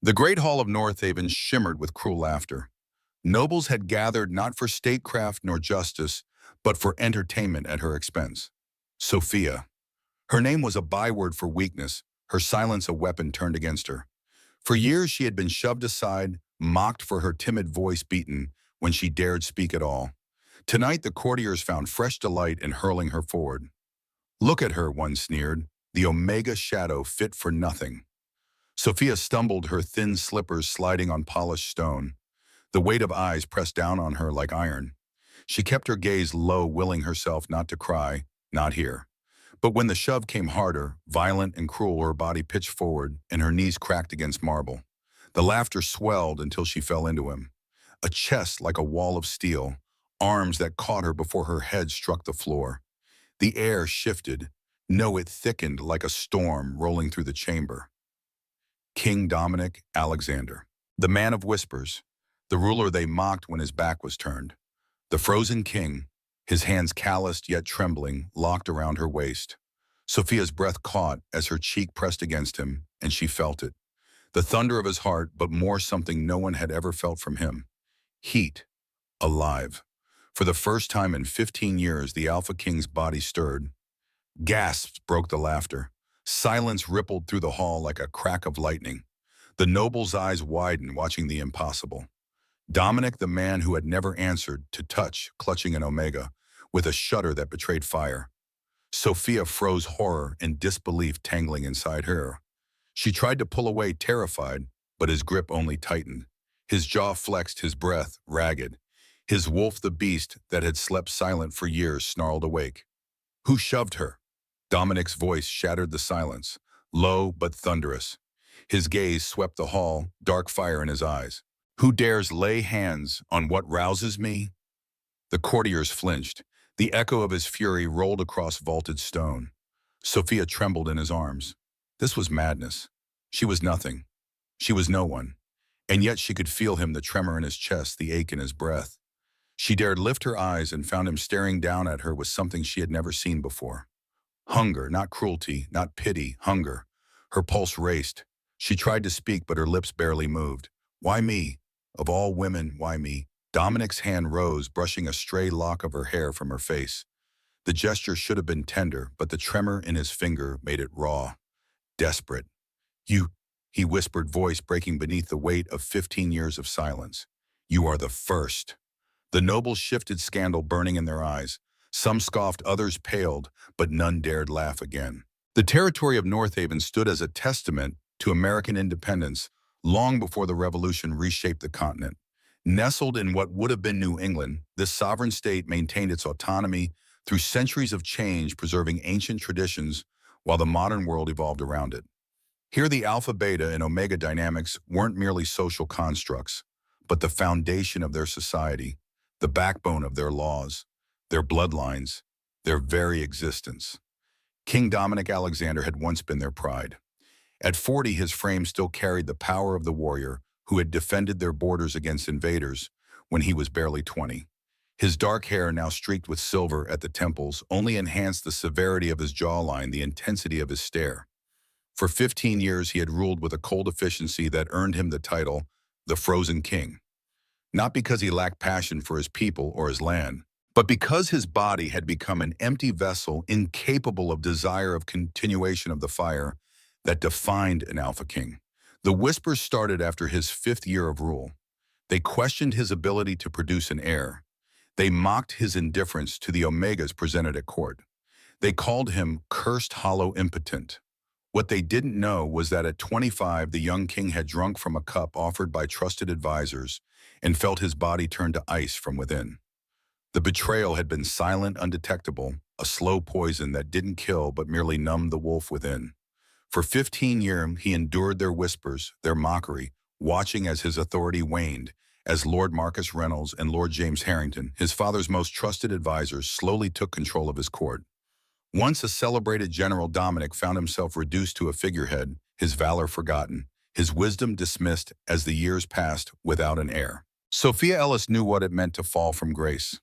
The great hall of Northaven shimmered with cruel laughter. Nobles had gathered not for statecraft nor justice, but for entertainment at her expense. Sophia. Her name was a byword for weakness, her silence a weapon turned against her. For years she had been shoved aside, mocked for her timid voice beaten when she dared speak at all. Tonight the courtiers found fresh delight in hurling her forward. Look at her, one sneered, the Omega shadow fit for nothing. Sophia stumbled, her thin slippers sliding on polished stone. The weight of eyes pressed down on her like iron. She kept her gaze low, willing herself not to cry, not here. But when the shove came harder, violent and cruel, her body pitched forward and her knees cracked against marble. The laughter swelled until she fell into him. A chest like a wall of steel, arms that caught her before her head struck the floor. The air shifted. No, it thickened like a storm rolling through the chamber. King Dominic Alexander, the man of whispers, the ruler they mocked when his back was turned. The frozen king, his hands calloused yet trembling, locked around her waist. Sophia's breath caught as her cheek pressed against him, and she felt it. The thunder of his heart, but more something no one had ever felt from him. Heat. Alive. For the first time in 15 years, the Alpha King's body stirred. Gasps broke the laughter. Silence rippled through the hall like a crack of lightning. The noble's eyes widened, watching the impossible. Dominic, the man who had never answered, to touch, clutching an Omega, with a shudder that betrayed fire. Sophia froze, horror and disbelief tangling inside her. She tried to pull away, terrified, but his grip only tightened. His jaw flexed, his breath ragged. His wolf, the beast that had slept silent for years, snarled awake. Who shoved her? Dominic's voice shattered the silence, low but thunderous. His gaze swept the hall, dark fire in his eyes. Who dares lay hands on what rouses me? The courtiers flinched. The echo of his fury rolled across vaulted stone. Sophia trembled in his arms. This was madness. She was nothing. She was no one. And yet she could feel him, the tremor in his chest, the ache in his breath. She dared lift her eyes and found him staring down at her with something she had never seen before. Hunger, not cruelty, not pity, hunger. Her pulse raced. She tried to speak, but her lips barely moved. Why me? Of all women, why me? Dominic's hand rose, brushing a stray lock of her hair from her face. The gesture should have been tender, but the tremor in his finger made it raw, desperate. You, he whispered, voice breaking beneath the weight of 15 years of silence. You are the first. The nobles shifted, scandal burning in their eyes. Some scoffed, others paled, but none dared laugh again. The territory of Northaven stood as a testament to American independence long before the Revolution reshaped the continent. Nestled in what would have been New England, this sovereign state maintained its autonomy through centuries of change, preserving ancient traditions while the modern world evolved around it. Here the alpha, beta, and omega dynamics weren't merely social constructs, but the foundation of their society, the backbone of their laws, their bloodlines, their very existence. King Dominic Alexander had once been their pride. At 40, his frame still carried the power of the warrior who had defended their borders against invaders when he was barely 20. His dark hair, now streaked with silver at the temples, only enhanced the severity of his jawline, the intensity of his stare. For 15 years, he had ruled with a cold efficiency that earned him the title, the Frozen King. Not because he lacked passion for his people or his land, but because his body had become an empty vessel incapable of desire of continuation of the fire that defined an Alpha King. The whispers started after his 5th year of rule. They questioned his ability to produce an heir. They mocked his indifference to the Omegas presented at court. They called him cursed, hollow, impotent. What they didn't know was that at 25, the young king had drunk from a cup offered by trusted advisors and felt his body turn to ice from within. The betrayal had been silent, undetectable, a slow poison that didn't kill but merely numbed the wolf within. For 15 years, he endured their whispers, their mockery, watching as his authority waned, as Lord Marcus Reynolds and Lord James Harrington, his father's most trusted advisors, slowly took control of his court. Once a celebrated general, Dominic found himself reduced to a figurehead, his valor forgotten, his wisdom dismissed as the years passed without an heir. Sophia Ellis knew what it meant to fall from grace.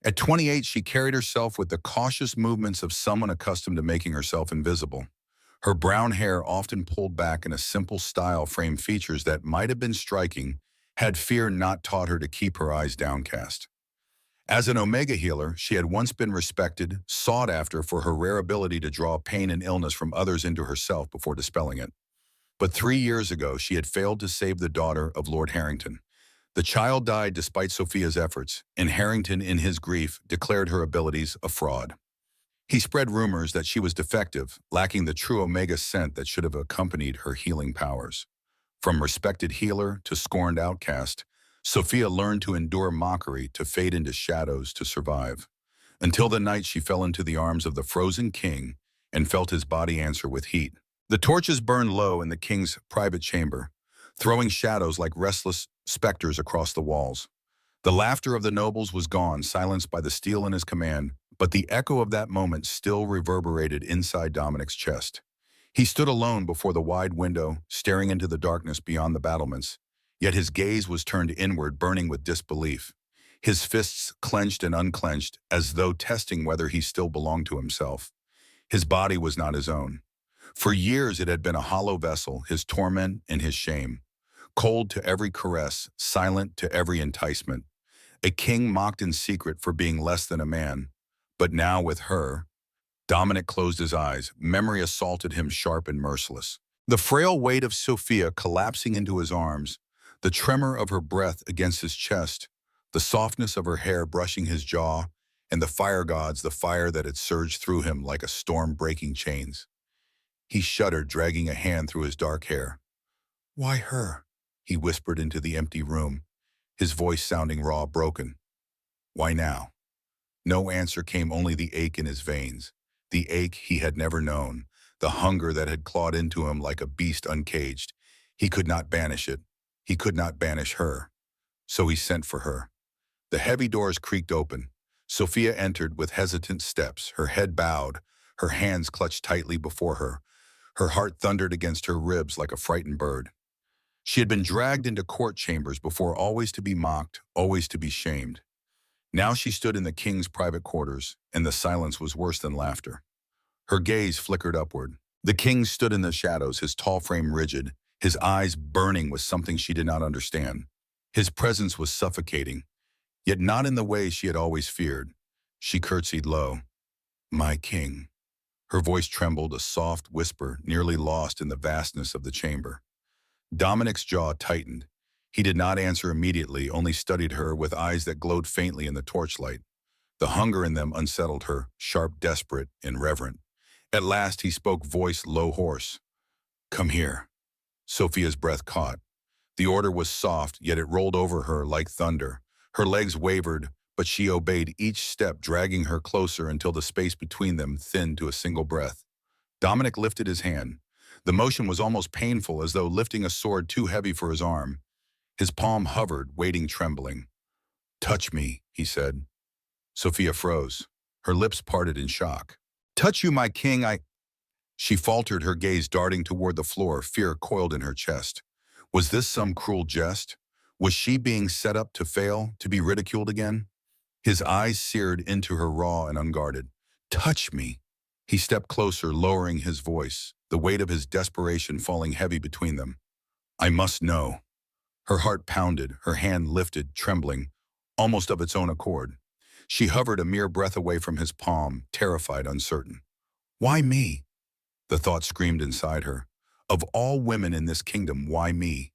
At 28, she carried herself with the cautious movements of someone accustomed to making herself invisible. Her brown hair, often pulled back in a simple style, framed features that might have been striking had fear not taught her to keep her eyes downcast. As an Omega healer, she had once been respected, sought after for her rare ability to draw pain and illness from others into herself before dispelling it. But 3 years ago, she had failed to save the daughter of Lord Harrington. The child died despite Sophia's efforts, and Harrington, in his grief, declared her abilities a fraud. He spread rumors that she was defective, lacking the true Omega scent that should have accompanied her healing powers. From respected healer to scorned outcast, Sophia learned to endure mockery, to fade into shadows, to survive. Until the night she fell into the arms of the frozen king and felt his body answer with heat. The torches burned low in the king's private chamber, throwing shadows like restless specters across the walls. The laughter of the nobles was gone, silenced by the steel in his command, but the echo of that moment still reverberated inside Dominic's chest. He stood alone before the wide window, staring into the darkness beyond the battlements, yet his gaze was turned inward, burning with disbelief. His fists clenched and unclenched, as though testing whether he still belonged to himself. His body was not his own. For years it had been a hollow vessel, his torment and his shame. Cold to every caress, silent to every enticement. A king mocked in secret for being less than a man. But now with her, Dominic closed his eyes. Memory assaulted him, sharp and merciless. The frail weight of Sophia collapsing into his arms, the tremor of her breath against his chest, the softness of her hair brushing his jaw, and the fire gods, the fire that had surged through him like a storm breaking chains. He shuddered, dragging a hand through his dark hair. "Why her?" he whispered into the empty room, his voice sounding raw, broken. "Why now?" No answer came, only the ache in his veins, the ache he had never known, the hunger that had clawed into him like a beast uncaged. He could not banish it. He could not banish her. So he sent for her. The heavy doors creaked open. Sophia entered with hesitant steps, her head bowed, her hands clutched tightly before her. Her heart thundered against her ribs like a frightened bird. She had been dragged into court chambers before, always to be mocked, always to be shamed. Now she stood in the king's private quarters, and the silence was worse than laughter. Her gaze flickered upward. The king stood in the shadows, his tall frame rigid, his eyes burning with something she did not understand. His presence was suffocating, yet not in the way she had always feared. She curtsied low. "My king." Her voice trembled, a soft whisper, nearly lost in the vastness of the chamber. Dominic's jaw tightened. He did not answer immediately, only studied her with eyes that glowed faintly in the torchlight. The hunger in them unsettled her, sharp, desperate, and reverent. At last he spoke, voice low, hoarse. "Come here." Sophia's breath caught. The order was soft, yet it rolled over her like thunder. Her legs wavered, but she obeyed, each step dragging her closer until the space between them thinned to a single breath. Dominic lifted his hand. The motion was almost painful, as though lifting a sword too heavy for his arm. His palm hovered, waiting, trembling. "Touch me," he said. Sophia froze. Her lips parted in shock. "Touch you, my king, I—" She faltered, her gaze darting toward the floor, fear coiled in her chest. Was this some cruel jest? Was she being set up to fail, to be ridiculed again? His eyes seared into her, raw and unguarded. "Touch me." He stepped closer, lowering his voice, the weight of his desperation falling heavy between them. "I must know." Her heart pounded, her hand lifted, trembling, almost of its own accord. She hovered a mere breath away from his palm, terrified, uncertain. "Why me?" The thought screamed inside her. Of all women in this kingdom, why me?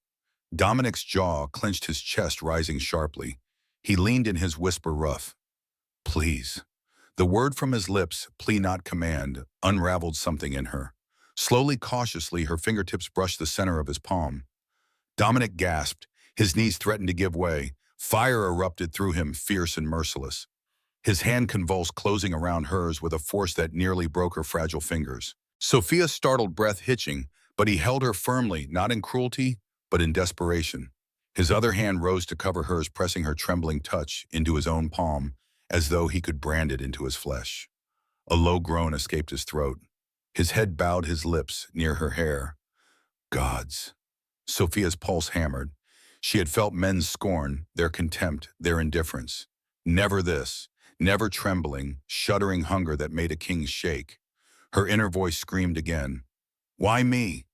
Dominic's jaw clenched, his chest rising sharply. He leaned in, his whisper rough. "Please." The word from his lips, plea not command, unraveled something in her. Slowly, cautiously, her fingertips brushed the center of his palm. Dominic gasped. His knees threatened to give way. Fire erupted through him, fierce and merciless. His hand convulsed, closing around hers with a force that nearly broke her fragile fingers. Sophia's startled breath hitching, but he held her firmly, not in cruelty, but in desperation. His other hand rose to cover hers, pressing her trembling touch into his own palm, as though he could brand it into his flesh. A low groan escaped his throat. His head bowed, his lips near her hair. Gods. Sophia's pulse hammered. She had felt men's scorn, their contempt, their indifference. Never this, never trembling, shuddering hunger that made a king shake. Her inner voice screamed again. Why me?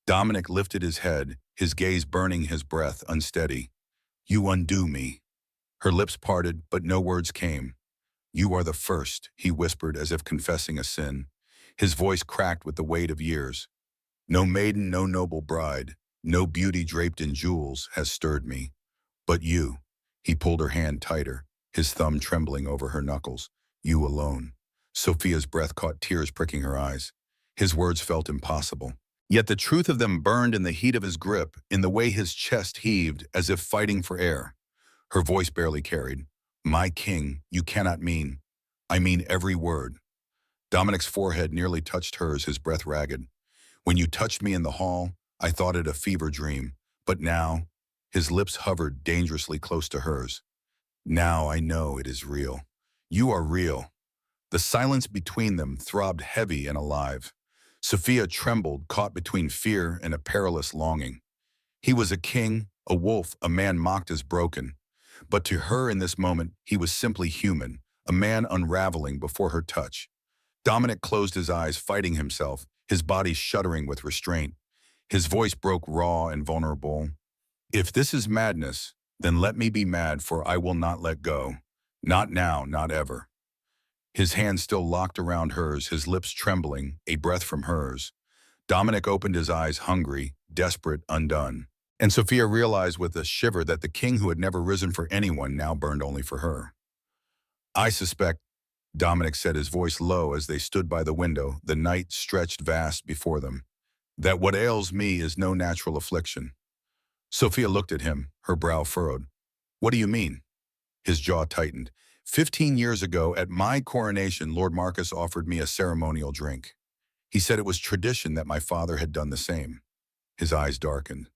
Dominic lifted his head, his gaze burning, his breath unsteady. You undo me. Her lips parted, but no words came. You are the first, he whispered as if confessing a sin. His voice cracked with the weight of years. No maiden, no noble bride, no beauty draped in jewels has stirred me. But you. He pulled her hand tighter, his thumb trembling over her knuckles. You alone. Sophia's breath caught tears pricking her eyes. His words felt impossible. Yet the truth of them burned in the heat of his grip, in the way his chest heaved as if fighting for air. Her voice barely carried. My king, you cannot mean. I mean every word. Dominic's forehead nearly touched hers, his breath ragged. When you touched me in the hall, I thought it a fever dream. But now, his lips hovered dangerously close to hers. Now I know it is real. You are real. The silence between them throbbed heavy and alive. Sophia trembled, caught between fear and a perilous longing. He was a king, a wolf, a man mocked as broken. But to her in this moment, he was simply human, a man unraveling before her touch. Dominic closed his eyes, fighting himself, his body shuddering with restraint. His voice broke raw and vulnerable. If this is madness, then let me be mad, for I will not let go. Not now, not ever. His hand still locked around hers, his lips trembling, a breath from hers. Dominic opened his eyes, hungry, desperate, undone. And Sophia realized with a shiver that the king who had never risen for anyone now burned only for her. I suspect, Dominic said, his voice low as they stood by the window, the night stretched vast before them, that what ails me is no natural affliction. Sophia looked at him, her brow furrowed. What do you mean? His jaw tightened. 15 years ago, at my coronation, Lord Marcus offered me a ceremonial drink. He said it was tradition that my father had done the same. His eyes darkened.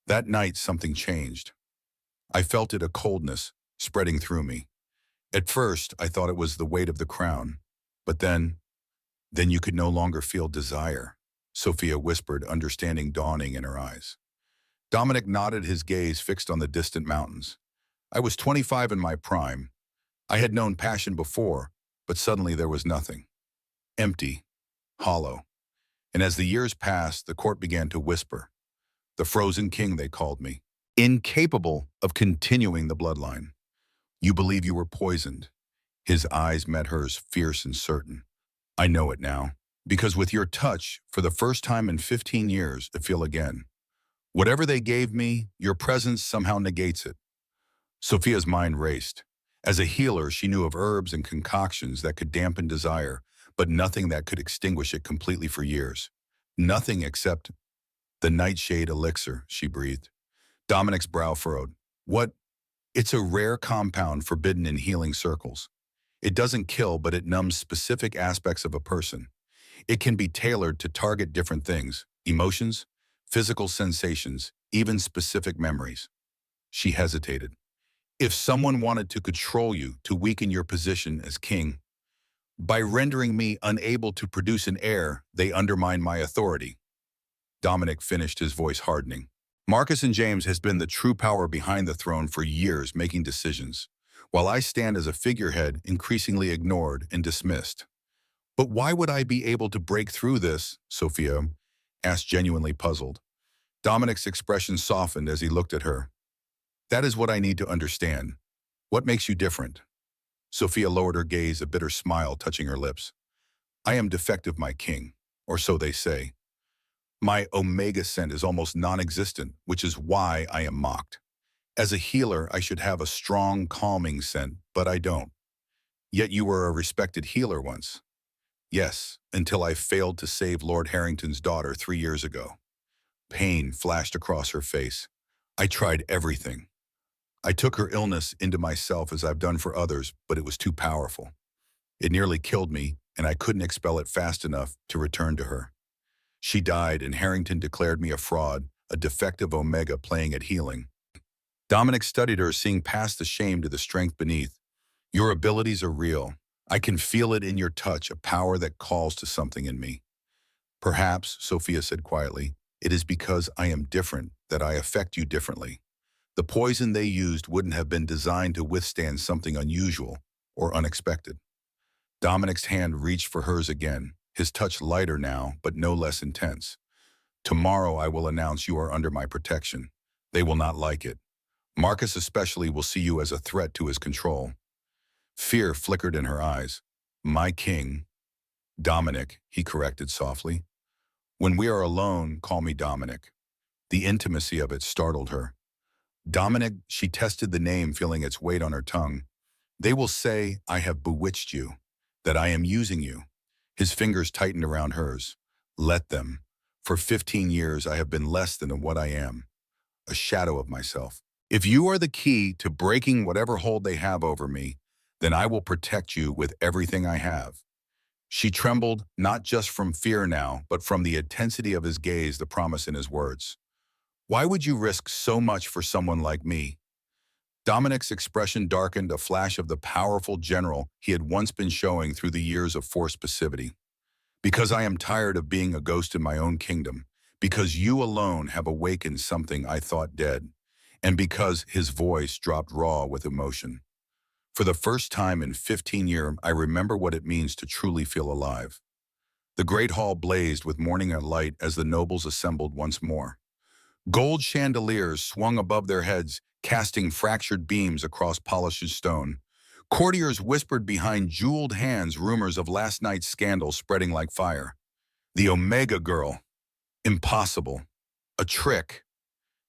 That night, something changed. I felt it, a coldness spreading through me. At first, I thought it was the weight of the crown. But then you could no longer feel desire, Sophia whispered, understanding dawning in her eyes. Dominic nodded, his gaze fixed on the distant mountains. I was 25 in my prime. I had known passion before, but suddenly there was nothing. Empty, hollow. And as the years passed, the court began to whisper. The frozen king, they called me. Incapable of continuing the bloodline. You believe you were poisoned. His eyes met hers, fierce and certain. I know it now, because with your touch, for the first time in 15 years, I feel again. Whatever they gave me, your presence somehow negates it. Sophia's mind raced. As a healer, she knew of herbs and concoctions that could dampen desire, but nothing that could extinguish it completely for years. Nothing except the nightshade elixir, she breathed. Dominic's brow furrowed. What? It's a rare compound forbidden in healing circles. It doesn't kill, but it numbs specific aspects of a person. It can be tailored to target different things, emotions, physical sensations, even specific memories. She hesitated. If someone wanted to control you, to weaken your position as king, by rendering me unable to produce an heir, they undermine my authority. Dominic finished, his voice hardening. Marcus and James has been the true power behind the throne for years, making decisions, while I stand as a figurehead, increasingly ignored and dismissed. But why would I be able to break through this? Sophia asked, genuinely puzzled. Dominic's expression softened as he looked at her. That is what I need to understand. What makes you different? Sophia lowered her gaze, a bitter smile touching her lips. I am defective, my king, or so they say. My omega scent is almost non-existent, which is why I am mocked. As a healer, I should have a strong, calming scent, but I don't. Yet you were a respected healer once. Yes, until I failed to save Lord Harrington's daughter 3 years ago. Pain flashed across her face. I tried everything. I took her illness into myself as I've done for others, but it was too powerful. It nearly killed me, and I couldn't expel it fast enough to return to her. She died, and Harrington declared me a fraud, a defective omega playing at healing. Dominic studied her, seeing past the shame to the strength beneath. Your abilities are real. I can feel it in your touch, a power that calls to something in me. Perhaps, Sophia said quietly, it is because I am different that I affect you differently. The poison they used wouldn't have been designed to withstand something unusual or unexpected. Dominic's hand reached for hers again, his touch lighter now, but no less intense. Tomorrow I will announce you are under my protection. They will not like it. Marcus especially will see you as a threat to his control. Fear flickered in her eyes. My king. Dominic, he corrected softly. When we are alone, call me Dominic. The intimacy of it startled her. Dominic, she tested the name, feeling its weight on her tongue. They will say, I have bewitched you, that I am using you. His fingers tightened around hers. Let them. For 15 years, I have been less than what I am, a shadow of myself. If you are the key to breaking whatever hold they have over me, then I will protect you with everything I have. She trembled, not just from fear now, but from the intensity of his gaze, the promise in his words. Why would you risk so much for someone like me? Dominic's expression darkened, a flash of the powerful general he had once been showing through the years of forced passivity. Because I am tired of being a ghost in my own kingdom, because you alone have awakened something I thought dead, and because his voice dropped raw with emotion. For the first time in 15 years, I remember what it means to truly feel alive. The great hall blazed with morning light as the nobles assembled once more. Gold chandeliers swung above their heads, casting fractured beams across polished stone. Courtiers whispered behind jeweled hands rumors of last night's scandal spreading like fire. The Omega girl. Impossible. A trick.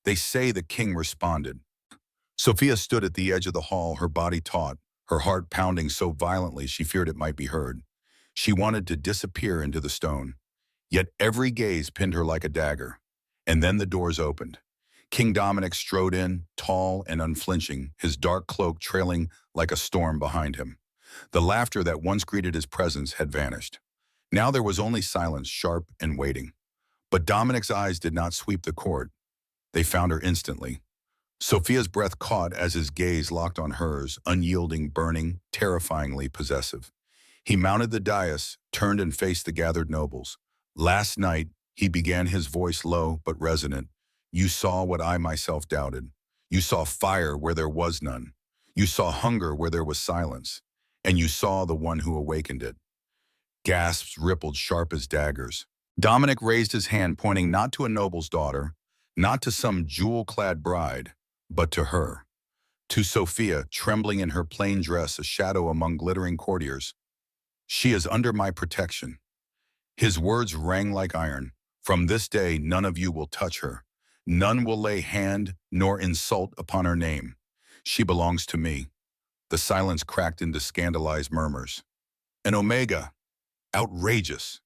They say the king responded. Sophia stood at the edge of the hall, her body taut, her heart pounding so violently she feared it might be heard. She wanted to disappear into the stone. Yet every gaze pinned her like a dagger. And then the doors opened. King Dominic strode in, tall and unflinching, his dark cloak trailing like a storm behind him. The laughter that once greeted his presence had vanished. Now there was only silence, sharp and waiting. But Dominic's eyes did not sweep the court. They found her instantly. Sophia's breath caught as his gaze locked on hers, unyielding, burning, terrifyingly possessive. He mounted the dais, turned and faced the gathered nobles. Last night, he began, his voice low but resonant. You saw what I myself doubted. You saw fire where there was none. You saw hunger where there was silence. And you saw the one who awakened it. Gasps rippled sharp as daggers. Dominic raised his hand, pointing not to a noble's daughter, not to some jewel-clad bride, but to her. To Sophia, trembling in her plain dress, a shadow among glittering courtiers. She is under my protection. His words rang like iron. From this day, none of you will touch her. None will lay hand nor insult upon her name. She belongs to me. The silence cracked into scandalized murmurs. An Omega. Outrageous.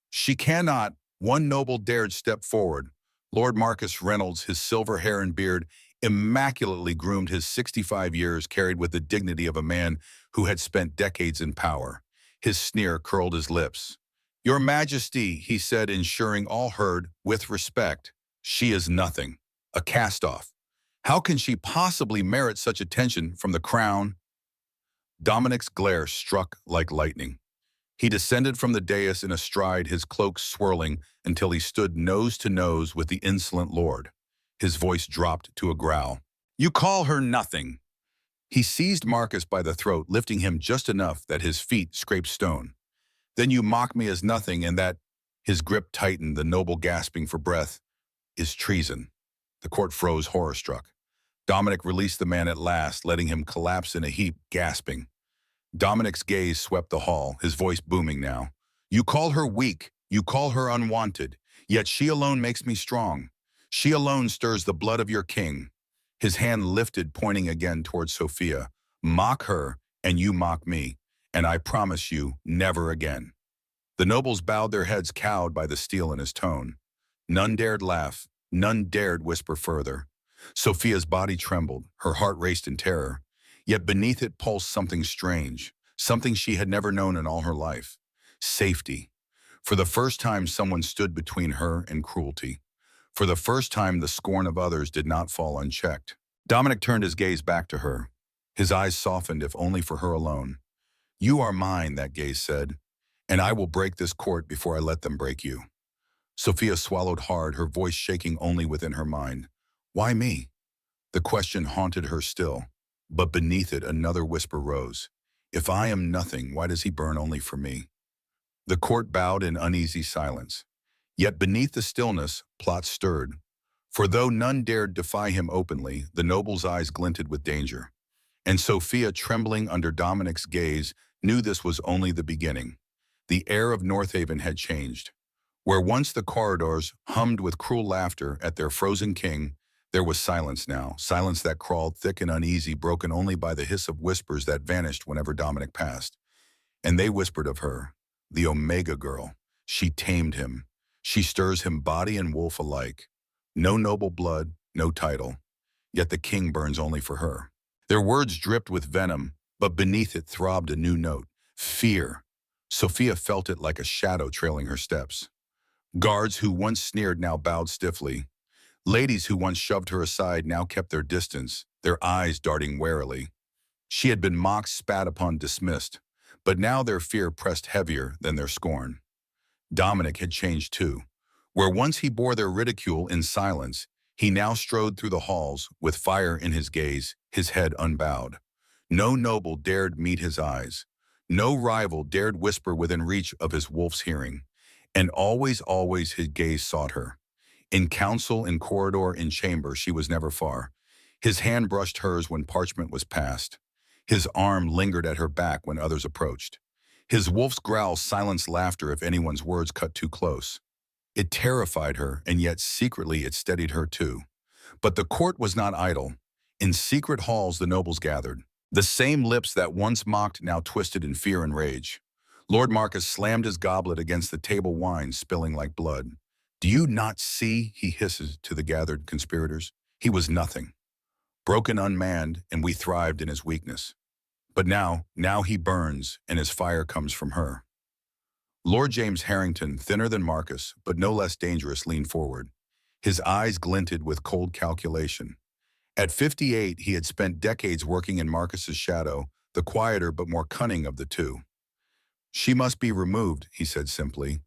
She cannot. One noble dared step forward. Lord Marcus Reynolds, his silver hair and beard, immaculately groomed, his 65 years carried with the dignity of a man who had spent decades in power. His sneer curled his lips. Your Majesty, he said, ensuring all heard with respect. She is nothing, a cast-off. How can she possibly merit such attention from the crown? Dominic's glare struck like lightning. He descended from the dais in a stride, his cloak swirling until he stood nose to nose with the insolent lord. His voice dropped to a growl. You call her nothing. He seized Marcus by the throat, lifting him just enough that his feet scraped stone. Then you mock me as nothing, and that, his grip tightened, the noble gasping for breath, is treason. The court froze, horror-struck. Dominic released the man at last, letting him collapse in a heap, gasping. Dominic's gaze swept the hall, his voice booming now. You call her weak, you call her unwanted, yet she alone makes me strong. She alone stirs the blood of your king. His hand lifted, pointing again towards Sophia. Mock her, and you mock me, and I promise you, never again. The nobles bowed their heads, cowed by the steel in his tone. None dared laugh, none dared whisper further. Sophia's body trembled, her heart raced in terror. Yet beneath it pulsed something strange, something she had never known in all her life. Safety. For the first time, someone stood between her and cruelty. For the first time, the scorn of others did not fall unchecked. Dominic turned his gaze back to her. His eyes softened, if only for her alone. You are mine, that gaze said, and I will break this court before I let them break you. Sophia swallowed hard, her voice shaking only within her mind. Why me? The question haunted her still, but beneath it another whisper rose. If I am nothing, why does he burn only for me? The court bowed in uneasy silence. Yet beneath the stillness, plots stirred. For though none dared defy him openly, the noble's eyes glinted with danger. And Sophia, trembling under Dominic's gaze, knew this was only the beginning. The air of Northaven had changed. Where once the corridors hummed with cruel laughter at their frozen king, there was silence now, silence that crawled thick and uneasy, broken only by the hiss of whispers that vanished whenever Dominic passed. And they whispered of her, the Omega girl. She tamed him. She stirs him body and wolf alike. No noble blood, no title. Yet the king burns only for her. Their words dripped with venom, but beneath it throbbed a new note, fear. Sophia felt it like a shadow trailing her steps. Guards who once sneered now bowed stiffly. Ladies who once shoved her aside now kept their distance, their eyes darting warily. She had been mocked, spat upon, dismissed, but now their fear pressed heavier than their scorn. Dominic had changed too. Where once he bore their ridicule in silence, he now strode through the halls with fire in his gaze, his head unbowed. No noble dared meet his eyes. No rival dared whisper within reach of his wolf's hearing. And always, always his gaze sought her. In council, in corridor, in chamber, she was never far. His hand brushed hers when parchment was passed. His arm lingered at her back when others approached. His wolf's growl silenced laughter if anyone's words cut too close. It terrified her, and yet secretly it steadied her too. But the court was not idle. In secret halls the nobles gathered. The same lips that once mocked now twisted in fear and rage. Lord Marcus slammed his goblet against the table, wine spilling like blood. "Do you not see?" he hisses to the gathered conspirators. "He was nothing. Broken, unmanned, and we thrived in his weakness. But now he burns, and his fire comes from her." Lord James Harrington, thinner than Marcus, but no less dangerous, leaned forward. His eyes glinted with cold calculation. At 58, he had spent decades working in Marcus's shadow, the quieter but more cunning of the two. "She must be removed," he said simply.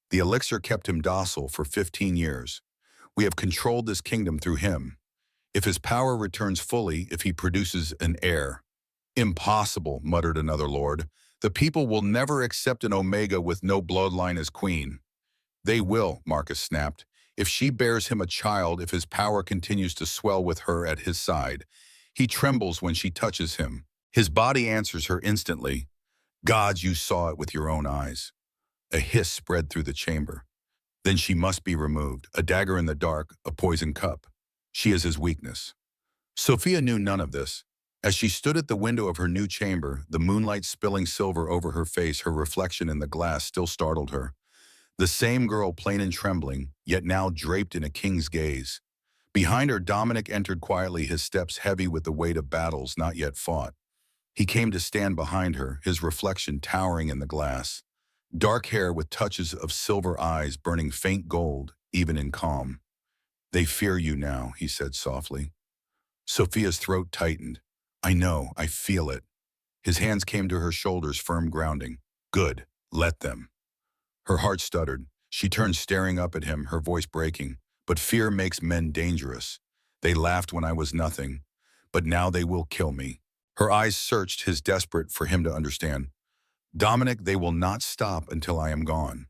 "The elixir kept him docile for 15 years. We have controlled this kingdom through him. If his power returns fully, if he produces an heir—" "Impossible," muttered another lord. "The people will never accept an Omega with no bloodline as queen." "They will," Marcus snapped. "If she bears him a child, if his power continues to swell with her at his side. He trembles when she touches him. His body answers her instantly. Gods, you saw it with your own eyes." A hiss spread through the chamber. "Then she must be removed. A dagger in the dark, a poison cup. She is his weakness." Sophia knew none of this. As she stood at the window of her new chamber, the moonlight spilling silver over her face, her reflection in the glass still startled her. The same girl, plain and trembling, yet now draped in a king's gaze. Behind her, Dominic entered quietly, his steps heavy with the weight of battles not yet fought. He came to stand behind her, his reflection towering in the glass. Dark hair with touches of silver, eyes burning faint gold, even in calm. "They fear you now," he said softly. Sophia's throat tightened. "I know, I feel it." His hands came to her shoulders, firm grounding. "Good, let them." Her heart stuttered. She turned, staring up at him, her voice breaking. "But fear makes men dangerous. They laughed when I was nothing, but now they will kill me." Her eyes searched his, desperate for him to understand. "Dominic, they will not stop until I am gone."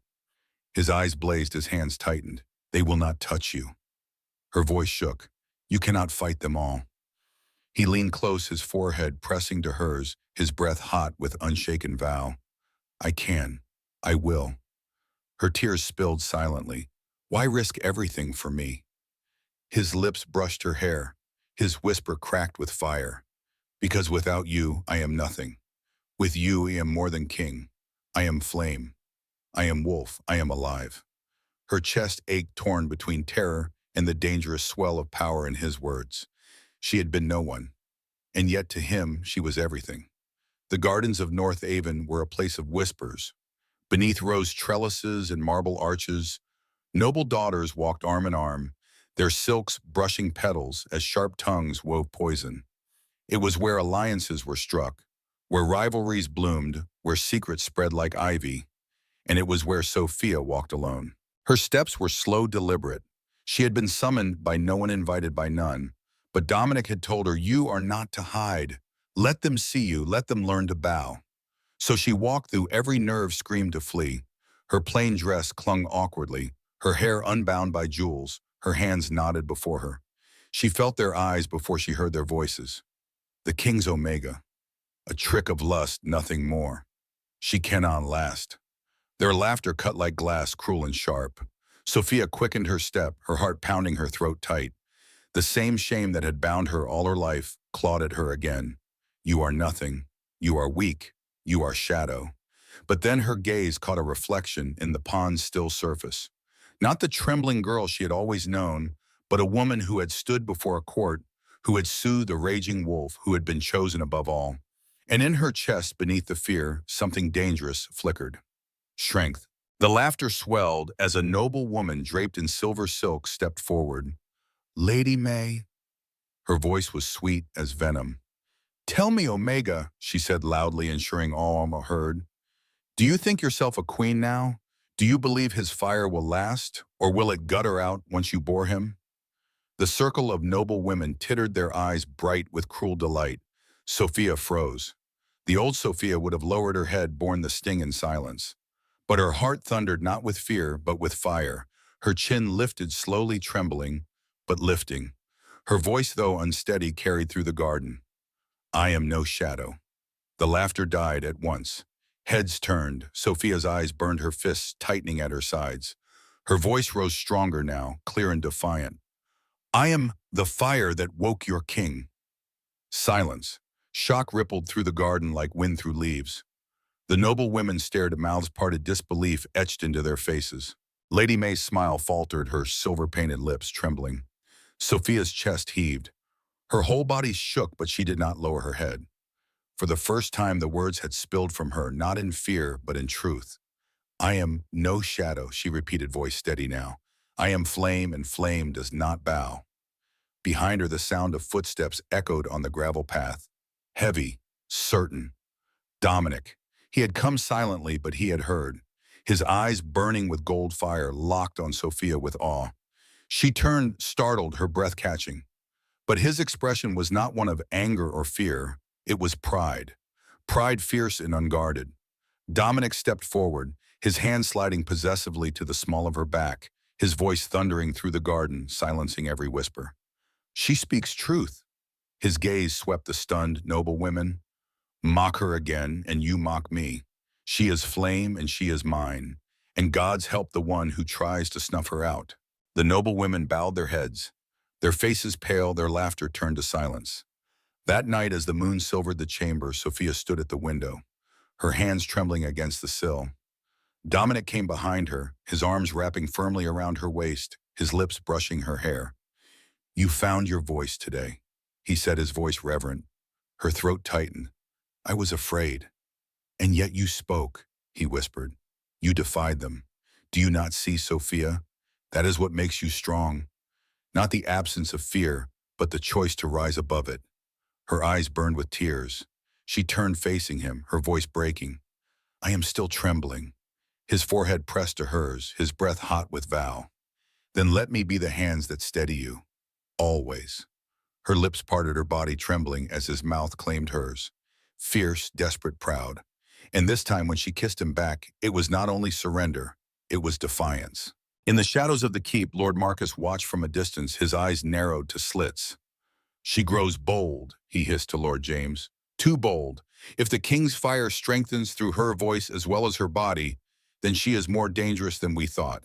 His eyes blazed, his hands tightened. "They will not touch you." Her voice shook. "You cannot fight them all." He leaned close, his forehead pressing to hers, his breath hot with unshaken vow. "I can. I will." Her tears spilled silently. "Why risk everything for me?" His lips brushed her hair. His whisper cracked with fire. "Because without you, I am nothing. With you, I am more than king. I am flame. I am wolf. I am alive." Her chest ached, torn between terror and the dangerous swell of power in his words. She had been no one, and yet to him she was everything. The gardens of Northaven were a place of whispers. Beneath rose trellises and marble arches, noble daughters walked arm in arm, their silks brushing petals as sharp tongues wove poison. It was where alliances were struck, where rivalries bloomed, where secrets spread like ivy, and it was where Sophia walked alone. Her steps were slow, deliberate. She had been summoned by no one, invited by none. But Dominic had told her, "You are not to hide. Let them see you. Let them learn to bow." So she walked through every nerve screamed to flee. Her plain dress clung awkwardly, her hair unbound by jewels, her hands knotted before her. She felt their eyes before she heard their voices. The king's Omega, a trick of lust, nothing more. She cannot last. Their laughter cut like glass, cruel and sharp. Sophia quickened her step, her heart pounding her throat tight. The same shame that had bound her all her life clawed at her again. You are nothing. You are weak. You are shadow. But then her gaze caught a reflection in the pond's still surface. Not the trembling girl she had always known, but a woman who had stood before a court, who had soothed a raging wolf, who had been chosen above all. And in her chest, beneath the fear, something dangerous flickered. Strength. The laughter swelled as a noble woman draped in silver silk stepped forward. Lady May. Her voice was sweet as venom. Tell me, Omega, she said loudly, ensuring all heard. Do you think yourself a queen now? Do you believe his fire will last, or will it gutter out once you bore him? The circle of noble women tittered, their eyes bright with cruel delight. Sophia froze. The old Sophia would have lowered her head, borne the sting in silence. But her heart thundered not with fear, but with fire. Her chin lifted, slowly trembling, but lifting. Her voice, though unsteady, carried through the garden. I am no shadow. The laughter died at once. Heads turned. Sophia's eyes burned, her fists tightening at her sides. Her voice rose stronger now, clear and defiant. I am the fire that woke your king. Silence. Shock rippled through the garden like wind through leaves. The noble women stared, mouths parted, disbelief etched into their faces. Lady May's smile faltered, her silver-painted lips trembling. Sophia's chest heaved. Her whole body shook, but she did not lower her head. For the first time, the words had spilled from her, not in fear, but in truth. I am no shadow, she repeated, voice steady now. I am flame, and flame does not bow. Behind her, the sound of footsteps echoed on the gravel path. Heavy, certain. Dominic. He had come silently, but he had heard. His eyes, burning with gold fire, locked on Sophia with awe. She turned, startled, her breath catching. But his expression was not one of anger or fear. It was pride. Pride fierce and unguarded. Dominic stepped forward, his hand sliding possessively to the small of her back, his voice thundering through the garden, silencing every whisper. She speaks truth. His gaze swept the stunned, noble women. Mock her again, and you mock me. She is flame, and she is mine. And God's help the one who tries to snuff her out. The noble women bowed their heads. Their faces pale, their laughter turned to silence. That night, as the moon silvered the chamber, Sophia stood at the window, her hands trembling against the sill. Dominic came behind her, his arms wrapping firmly around her waist, his lips brushing her hair. You found your voice today, he said, his voice reverent. Her throat tightened. I was afraid. And yet you spoke, he whispered. You defied them. Do you not see, Sophia? That is what makes you strong. Not the absence of fear, but the choice to rise above it. Her eyes burned with tears. She turned facing him, her voice breaking. I am still trembling. His forehead pressed to hers, his breath hot with vow. Then let me be the hands that steady you. Always. Her lips parted, her body trembling as his mouth claimed hers. Fierce, desperate, proud. And this time when she kissed him back, it was not only surrender, it was defiance. In the shadows of the keep, Lord Marcus watched from a distance, his eyes narrowed to slits. She grows bold, he hissed to Lord James. Too bold. If the king's fire strengthens through her voice as well as her body, then she is more dangerous than we thought.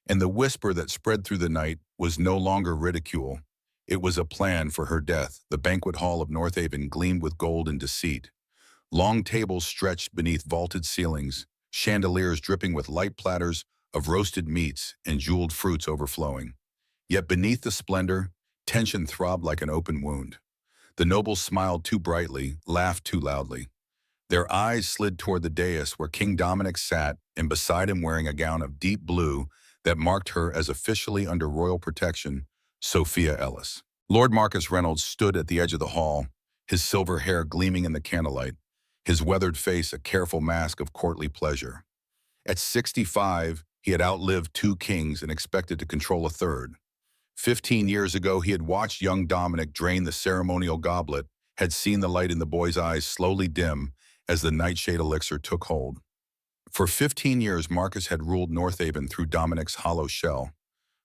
And the whisper that spread through the night was no longer ridicule. It was a plan for her death. The banquet hall of Northaven gleamed with gold and deceit. Long tables stretched beneath vaulted ceilings, chandeliers dripping with light platters of roasted meats and jeweled fruits overflowing. Yet beneath the splendor, tension throbbed like an open wound. The nobles smiled too brightly, laughed too loudly. Their eyes slid toward the dais where King Dominic sat, and beside him, wearing a gown of deep blue that marked her as officially under royal protection, Sophia Ellis. Lord Marcus Reynolds stood at the edge of the hall, his silver hair gleaming in the candlelight, his weathered face a careful mask of courtly pleasure. At 65, he had outlived 2 kings and expected to control a third. 15 years ago, he had watched young Dominic drain the ceremonial goblet, had seen the light in the boy's eyes slowly dim as the nightshade elixir took hold. For 15 years, Marcus had ruled Northaven through Dominic's hollow shell.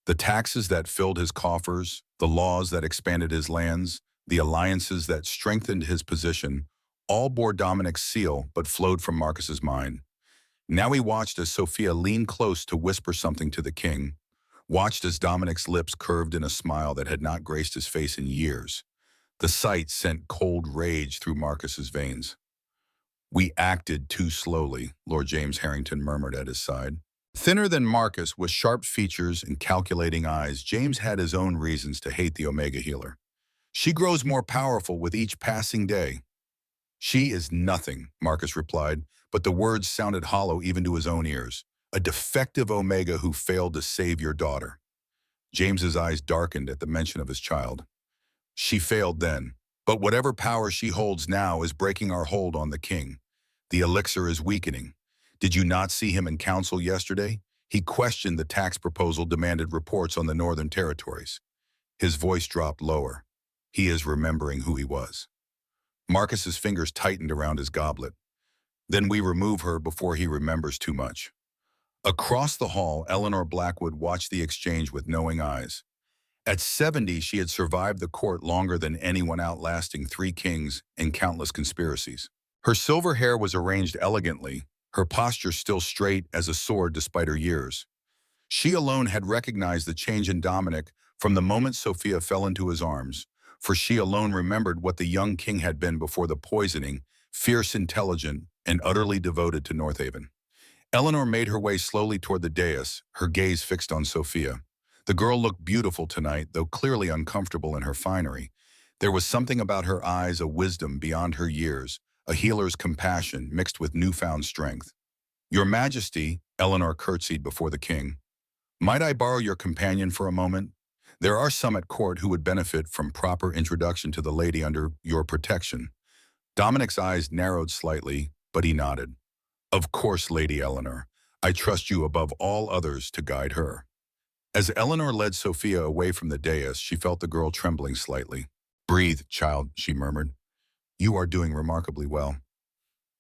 The taxes that filled his coffers, the laws that expanded his lands, the alliances that strengthened his position, all bore Dominic's seal but flowed from Marcus's mind. Now he watched as Sophia leaned close to whisper something to the king, watched as Dominic's lips curved in a smile that had not graced his face in years. The sight sent cold rage through Marcus's veins. "We acted too slowly," Lord James Harrington murmured at his side. Thinner than Marcus, with sharp features and calculating eyes, James had his own reasons to hate the Omega healer. "She grows more powerful with each passing day." "She is nothing," Marcus replied, but the words sounded hollow even to his own ears. "A defective Omega who failed to save your daughter." James's eyes darkened at the mention of his child. "She failed then, but whatever power she holds now is breaking our hold on the king. The elixir is weakening. Did you not see him in council yesterday? He questioned the tax proposal, demanded reports on the northern territories." His voice dropped lower. "He is remembering who he was." Marcus's fingers tightened around his goblet. "Then we remove her before he remembers too much." Across the hall, Eleanor Blackwood watched the exchange with knowing eyes. At 70, she had survived the court longer than anyone, outlasting 3 kings and countless conspiracies. Her silver hair was arranged elegantly, her posture still straight as a sword despite her years. She alone had recognized the change in Dominic from the moment Sophia fell into his arms, for she alone remembered what the young king had been before the poisoning, fierce, intelligent, and utterly devoted to Northaven. Eleanor made her way slowly toward the dais, her gaze fixed on Sophia. The girl looked beautiful tonight, though clearly uncomfortable in her finery. There was something about her eyes, a wisdom beyond her years, a healer's compassion mixed with newfound strength. "Your Majesty," Eleanor curtsied before the king. "Might I borrow your companion for a moment? There are some at court who would benefit from proper introduction to the lady under your protection." Dominic's eyes narrowed slightly, but he nodded. "Of course, Lady Eleanor. I trust you above all others to guide her." As Eleanor led Sophia away from the dais, she felt the girl trembling slightly. "Breathe, child," she murmured. "You are doing remarkably well."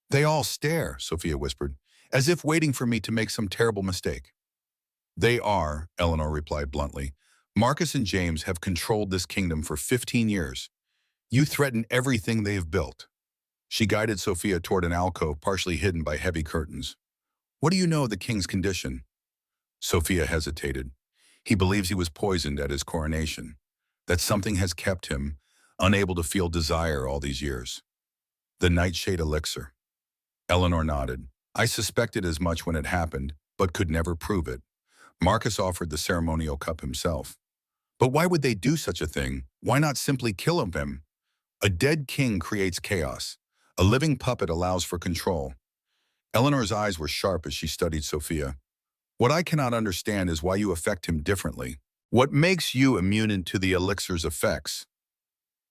"They all stare," Sophia whispered, "as if waiting for me to make some terrible mistake." "They are," Eleanor replied bluntly. "Marcus and James have controlled this kingdom for 15 years. You threaten everything they have built." She guided Sophia toward an alcove partially hidden by heavy curtains. "What do you know of the king's condition?" Sophia hesitated. "He believes he was poisoned at his coronation, that something has kept him unable to feel desire all these years." "The nightshade elixir." Eleanor nodded. "I suspected as much when it happened, but could never prove it. Marcus offered the ceremonial cup himself." "But why would they do such a thing? Why not simply kill him?" "A dead king creates chaos. A living puppet allows for control." Eleanor's eyes were sharp as she studied Sophia. "What I cannot understand is why you affect him differently. What makes you immune to the elixir's effects?"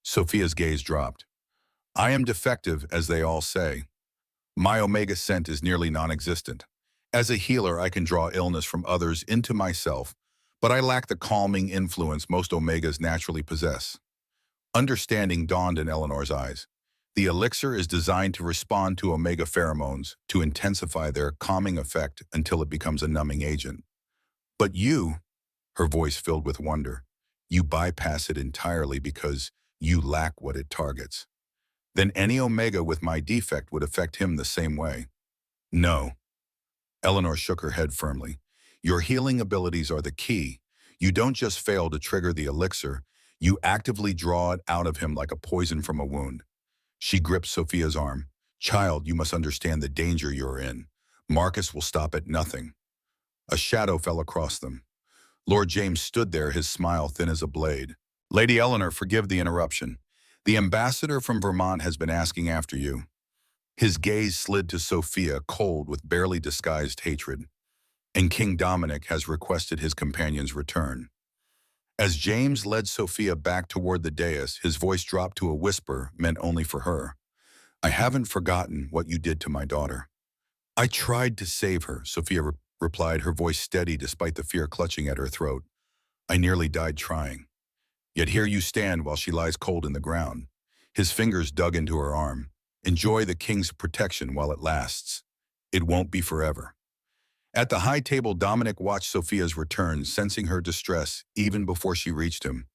Sophia's gaze dropped. "I am defective, as they all say. My Omega scent is nearly non-existent. As a healer, I can draw illness from others into myself, but I lack the calming influence most Omegas naturally possess." Understanding dawned in Eleanor's eyes. The elixir is designed to respond to Omega pheromones, to intensify their calming effect until it becomes a numbing agent. "But you," her voice filled with wonder, "you bypass it entirely because you lack what it targets. Then any Omega with my defect would affect him the same way." "No." Eleanor shook her head firmly. "Your healing abilities are the key. You don't just fail to trigger the elixir, you actively draw it out of him like a poison from a wound." She gripped Sophia's arm. "Child, you must understand the danger you're in. Marcus will stop at nothing." A shadow fell across them. Lord James stood there, his smile thin as a blade. "Lady Eleanor, forgive the interruption. The ambassador from Vermont has been asking after you." His gaze slid to Sophia, cold with barely disguised hatred. "And King Dominic has requested his companion's return." As James led Sophia back toward the dais, his voice dropped to a whisper meant only for her. "I haven't forgotten what you did to my daughter." "I tried to save her," Sophia replied, her voice steady despite the fear clutching at her throat. "I nearly died trying. Yet here you stand while she lies cold in the ground." His fingers dug into her arm. Enjoy the king's protection while it lasts. It won't be forever. At the high table, Dominic watched Sophia's return, sensing her distress even before she reached him.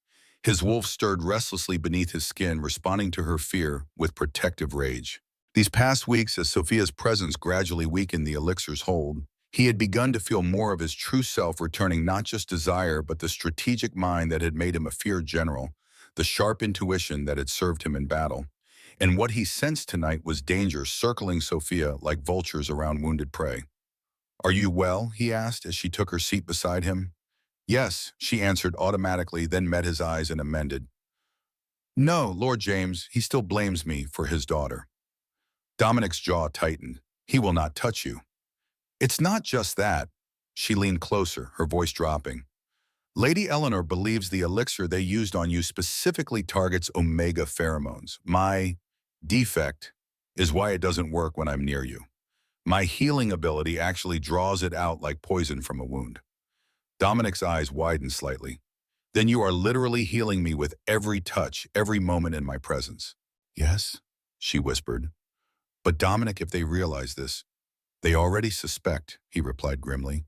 His wolf stirred restlessly beneath his skin, responding to her fear with protective rage. These past weeks, as Sophia's presence gradually weakened the elixir's hold, he had begun to feel more of his true self returning, not just desire, but the strategic mind that had made him a feared general, the sharp intuition that had served him in battle. And what he sensed tonight was danger circling Sophia like vultures around wounded prey. "Are you well?" he asked as she took her seat beside him. "Yes," she answered automatically, then met his eyes and amended. "No, Lord James, he still blames me for his daughter." Dominic's jaw tightened. "He will not touch you." "It's not just that." She leaned closer, her voice dropping. "Lady Eleanor believes the elixir they used on you specifically targets omega pheromones. My defect is why it doesn't work when I'm near you. My healing ability actually draws it out like poison from a wound." Dominic's eyes widened slightly. "Then you are literally healing me with every touch, every moment in my presence." "Yes," she whispered. "But Dominic, if they realize this, they already suspect," he replied grimly.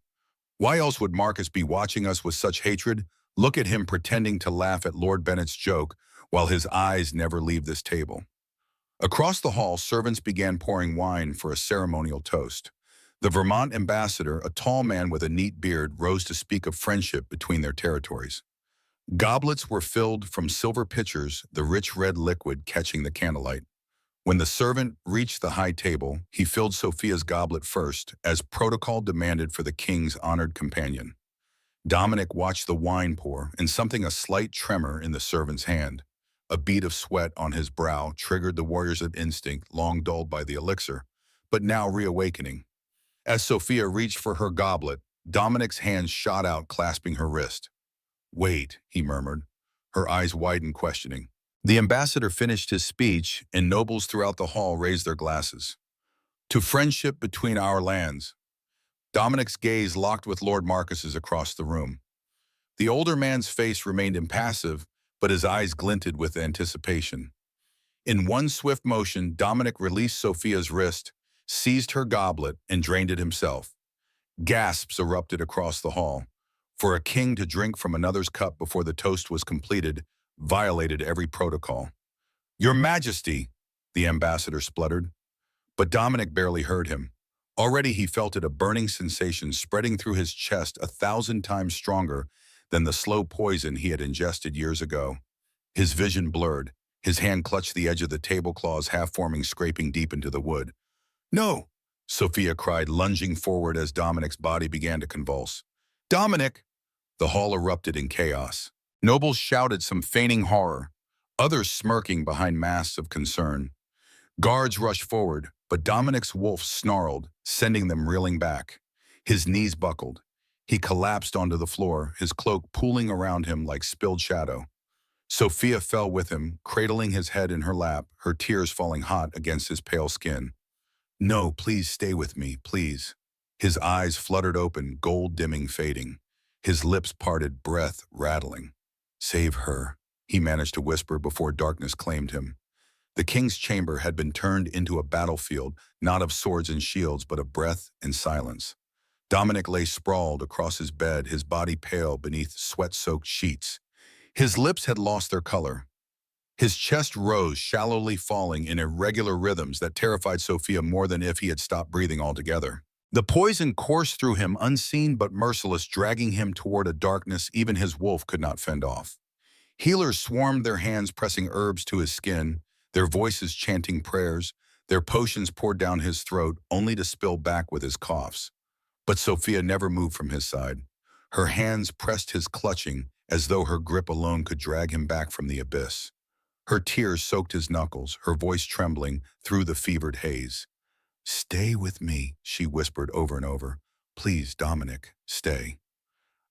"Why else would Marcus be watching us with such hatred? Look at him pretending to laugh at Lord Bennett's joke while his eyes never leave this table." Across the hall, servants began pouring wine for a ceremonial toast. The Vermont ambassador, a tall man with a neat beard, rose to speak of friendship between their territories. Goblets were filled from silver pitchers, the rich red liquid catching the candlelight. When the servant reached the high table, he filled Sophia's goblet first, as protocol demanded for the king's honored companion. Dominic watched the wine pour, and something a slight tremor in the servant's hand. A bead of sweat on his brow triggered the warriors of instinct, long dulled by the elixir, but now reawakening. As Sophia reached for her goblet, Dominic's hand shot out, clasping her wrist. "Wait," he murmured. Her eyes widened, questioning. The ambassador finished his speech, and nobles throughout the hall raised their glasses. "To friendship between our lands." Dominic's gaze locked with Lord Marcus's across the room. The older man's face remained impassive, but his eyes glinted with anticipation. In one swift motion, Dominic released Sophia's wrist, seized her goblet, and drained it himself. Gasps erupted across the hall. For a king to drink from another's cup before the toast was completed violated every protocol. "Your Majesty," the ambassador spluttered. But Dominic barely heard him. Already he felt it, a burning sensation spreading through his chest 1,000 times stronger than the slow poison he had ingested years ago. His vision blurred. His hand clutched the edge of the tablecloths, half-forming, scraping deep into the wood. "No!" Sophia cried, lunging forward as Dominic's body began to convulse. "Dominic!" The hall erupted in chaos. Nobles shouted, some feigning horror, others smirking behind masks of concern. Guards rushed forward, but Dominic's wolf snarled, sending them reeling back. His knees buckled. He collapsed onto the floor, his cloak pooling around him like spilled shadow. Sophia fell with him, cradling his head in her lap, her tears falling hot against his pale skin. "No, please stay with me, please." His eyes fluttered open, gold dimming, fading. His lips parted, breath rattling. "Save her," he managed to whisper before darkness claimed him. The king's chamber had been turned into a battlefield, not of swords and shields, but of breath and silence. Dominic lay sprawled across his bed, his body pale beneath sweat-soaked sheets. His lips had lost their color. His chest rose, shallowly falling in irregular rhythms that terrified Sophia more than if he had stopped breathing altogether. The poison coursed through him, unseen but merciless, dragging him toward a darkness even his wolf could not fend off. Healers swarmed, their hands pressing herbs to his skin, their voices chanting prayers, their potions poured down his throat, only to spill back with his coughs. But Sophia never moved from his side. Her hands pressed his, clutching, as though her grip alone could drag him back from the abyss. Her tears soaked his knuckles, her voice trembling through the fevered haze. "Stay with me," she whispered over and over. "Please, Dominic, stay."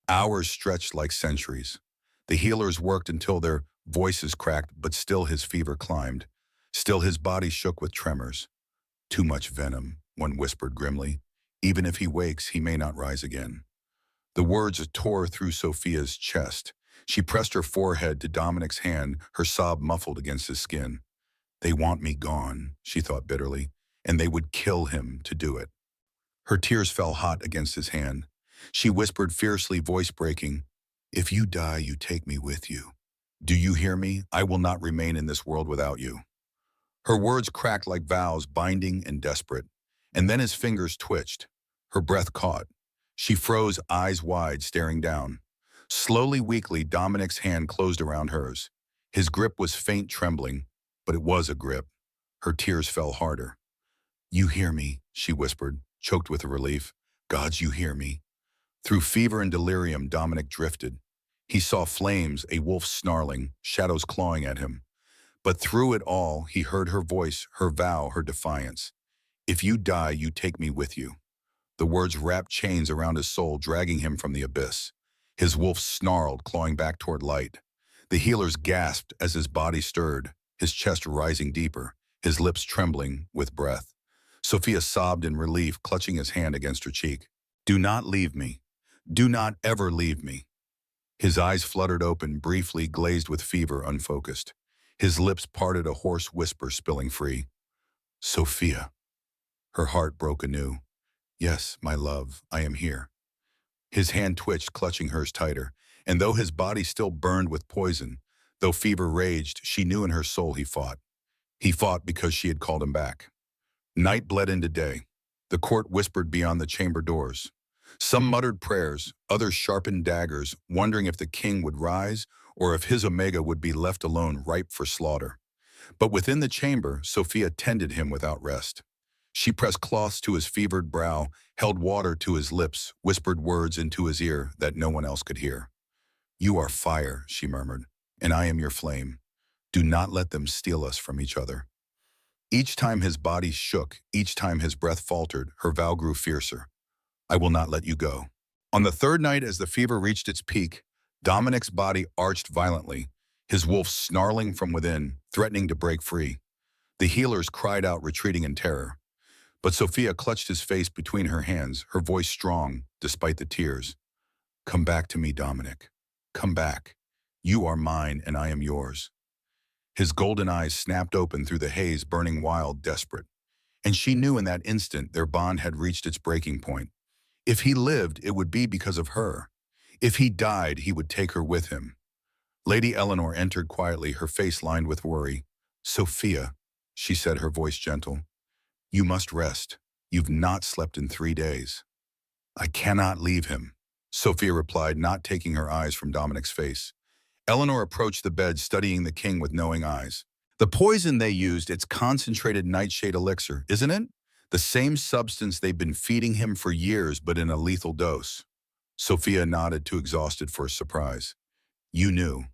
Hours stretched like centuries. The healers worked until their voices cracked, but still his fever climbed. Still his body shook with tremors. "Too much venom," one whispered grimly. "Even if he wakes, he may not rise again." The words tore through Sophia's chest. She pressed her forehead to Dominic's hand, her sob muffled against his skin. They want me gone, she thought bitterly, and they would kill him to do it. Her tears fell hot against his hand. She whispered fiercely, voice breaking, "If you die, you take me with you. Do you hear me? I will not remain in this world without you." Her words cracked like vows, binding and desperate. And then his fingers twitched. Her breath caught. She froze, eyes wide, staring down. Slowly, weakly, Dominic's hand closed around hers. His grip was faint, trembling, but it was a grip. Her tears fell harder. "You hear me," she whispered, choked with relief. "Gods, you hear me." Through fever and delirium, Dominic drifted. He saw flames, a wolf snarling, shadows clawing at him. But through it all, he heard her voice, her vow, her defiance. "If you die, you take me with you." The words wrapped chains around his soul, dragging him from the abyss. His wolf snarled, clawing back toward light. The healers gasped as his body stirred, his chest rising deeper, his lips trembling with breath. Sophia sobbed in relief, clutching his hand against her cheek. "Do not leave me. Do not ever leave me." His eyes fluttered open, briefly glazed with fever, unfocused. His lips parted, a hoarse whisper spilling free. "Sophia." Her heart broke anew. "Yes, my love, I am here." His hand twitched, clutching hers tighter, and though his body still burned with poison, though fever raged, she knew in her soul he fought. He fought because she had called him back. Night bled into day. The court whispered beyond the chamber doors. Some muttered prayers, others sharpened daggers, wondering if the king would rise or if his Omega would be left alone, ripe for slaughter. But within the chamber, Sophia tended him without rest. She pressed cloths to his fevered brow, held water to his lips, whispered words into his ear that no one else could hear. "You are fire," she murmured, "and I am your flame. Do not let them steal us from each other." Each time his body shook, each time his breath faltered, her vow grew fiercer. "I will not let you go." On the third night, as the fever reached its peak, Dominic's body arched violently, his wolf snarling from within, threatening to break free. The healers cried out, retreating in terror. But Sophia clutched his face between her hands, her voice strong, despite the tears. "Come back to me, Dominic. Come back. You are mine, and I am yours." His golden eyes snapped open through the haze, burning wild, desperate. And she knew in that instant their bond had reached its breaking point. If he lived, it would be because of her. If he died, he would take her with him. Lady Eleanor entered quietly, her face lined with worry. "Sophia," she said, her voice gentle, "you must rest. You've not slept in 3 days." "I cannot leave him," Sophia replied, not taking her eyes from Dominic's face. Eleanor approached the bed, studying the king with knowing eyes. "The poison they used, it's concentrated nightshade elixir, isn't it? The same substance they've been feeding him for years, but in a lethal dose." Sophia nodded, too exhausted for a surprise. "You knew."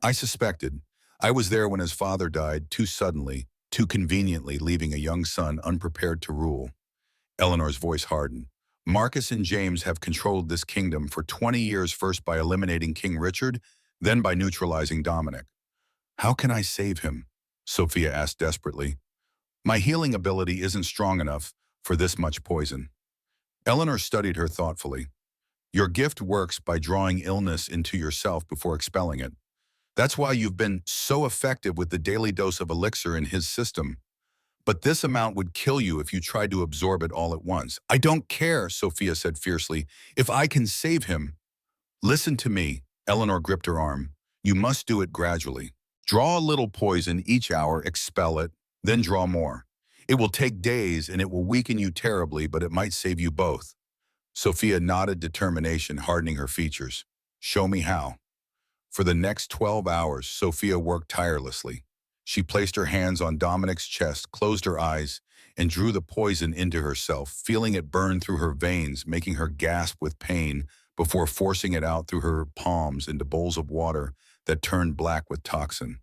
"I suspected. I was there when his father died, too suddenly, too conveniently, leaving a young son unprepared to rule." Eleanor's voice hardened. "Marcus and James have controlled this kingdom for 20 years, first by eliminating King Richard, then by neutralizing Dominic." "How can I save him?" Sophia asked desperately. "My healing ability isn't strong enough for this much poison." Eleanor studied her thoughtfully. "Your gift works by drawing illness into yourself before expelling it. That's why you've been so effective with the daily dose of elixir in his system. But this amount would kill you if you tried to absorb it all at once." "I don't care," Sophia said fiercely, "if I can save him." "Listen to me," Eleanor gripped her arm. "You must do it gradually. Draw a little poison each hour, expel it, then draw more. It will take days and it will weaken you terribly, but it might save you both." Sophia nodded, determination hardening her features. "Show me how." For the next 12 hours, Sophia worked tirelessly. She placed her hands on Dominic's chest, closed her eyes, and drew the poison into herself, feeling it burn through her veins, making her gasp with pain before forcing it out through her palms into bowls of water that turned black with toxin.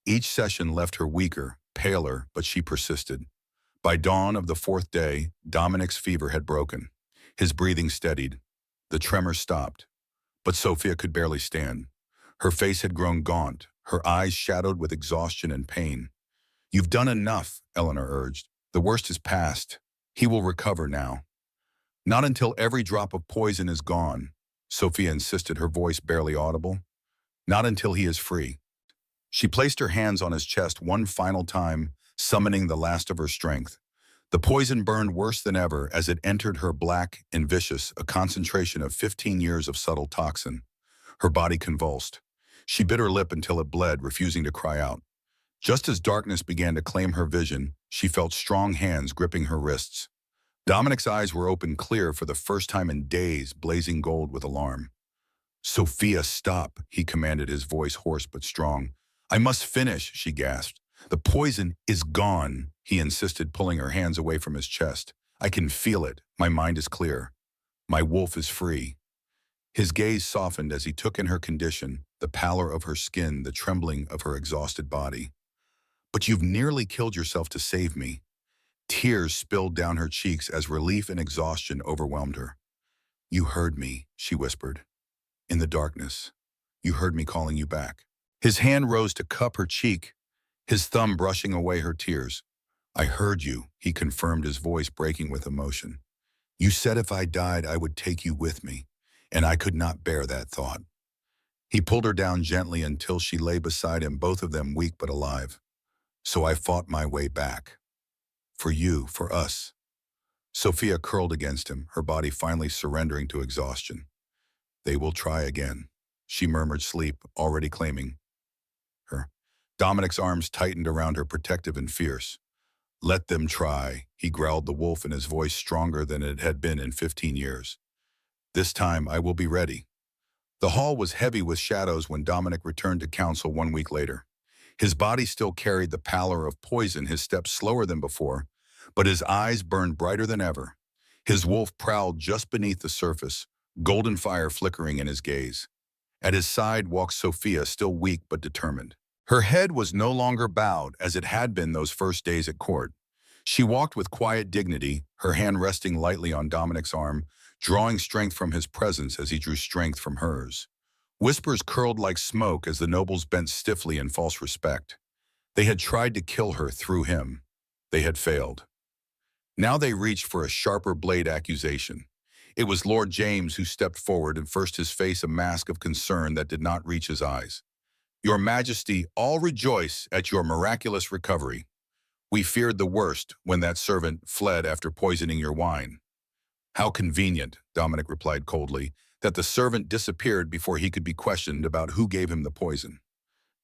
Each session left her weaker, paler, but she persisted. By dawn of the 4th day, Dominic's fever had broken. His breathing steadied. The tremor stopped. But Sophia could barely stand. Her face had grown gaunt, her eyes shadowed with exhaustion and pain. "You've done enough," Eleanor urged. "The worst is past. He will recover now." "Not until every drop of poison is gone," Sophia insisted, her voice barely audible. "Not until he is free." She placed her hands on his chest one final time, summoning the last of her strength. The poison burned worse than ever as it entered her black and vicious, a concentration of 15 years of subtle toxin. Her body convulsed. She bit her lip until it bled, refusing to cry out. Just as darkness began to claim her vision, she felt strong hands gripping her wrists. Dominic's eyes were open clear for the first time in days, blazing gold with alarm. "Sophia, stop," he commanded, his voice hoarse but strong. "I must finish," she gasped. "The poison is gone," he insisted, pulling her hands away from his chest. "I can feel it. My mind is clear. My wolf is free." His gaze softened as he took in her condition, the pallor of her skin, the trembling of her exhausted body. "But you've nearly killed yourself to save me." Tears spilled down her cheeks as relief and exhaustion overwhelmed her. "You heard me," she whispered. "In the darkness. You heard me calling you back." His hand rose to cup her cheek, his thumb brushing away her tears. "I heard you," he confirmed, his voice breaking with emotion. "You said if I died, I would take you with me, and I could not bear that thought." He pulled her down gently until she lay beside him, both of them weak but alive. "So I fought my way back. For you, for us." Sophia curled against him, her body finally surrendering to exhaustion. "They will try again," she murmured, sleep already claiming her. Dominic's arms tightened around her, protective and fierce. "Let them try," he growled, the wolf in his voice stronger than it had been in 15 years. "This time I will be ready." The hall was heavy with shadows when Dominic returned to council 1 week later. His body still carried the pallor of poison, his steps slower than before, but his eyes burned brighter than ever. His wolf prowled just beneath the surface, golden fire flickering in his gaze. At his side walked Sophia, still weak but determined. Her head was no longer bowed as it had been those first days at court. She walked with quiet dignity, her hand resting lightly on Dominic's arm, drawing strength from his presence as he drew strength from hers. Whispers curled like smoke as the nobles bent stiffly in false respect. They had tried to kill her through him. They had failed. Now they reached for a sharper blade accusation. It was Lord James who stepped forward, and first his face a mask of concern that did not reach his eyes. "Your Majesty, all rejoice at your miraculous recovery. We feared the worst when that servant fled after poisoning your wine." "How convenient," Dominic replied coldly, "that the servant disappeared before he could be questioned about who gave him the poison."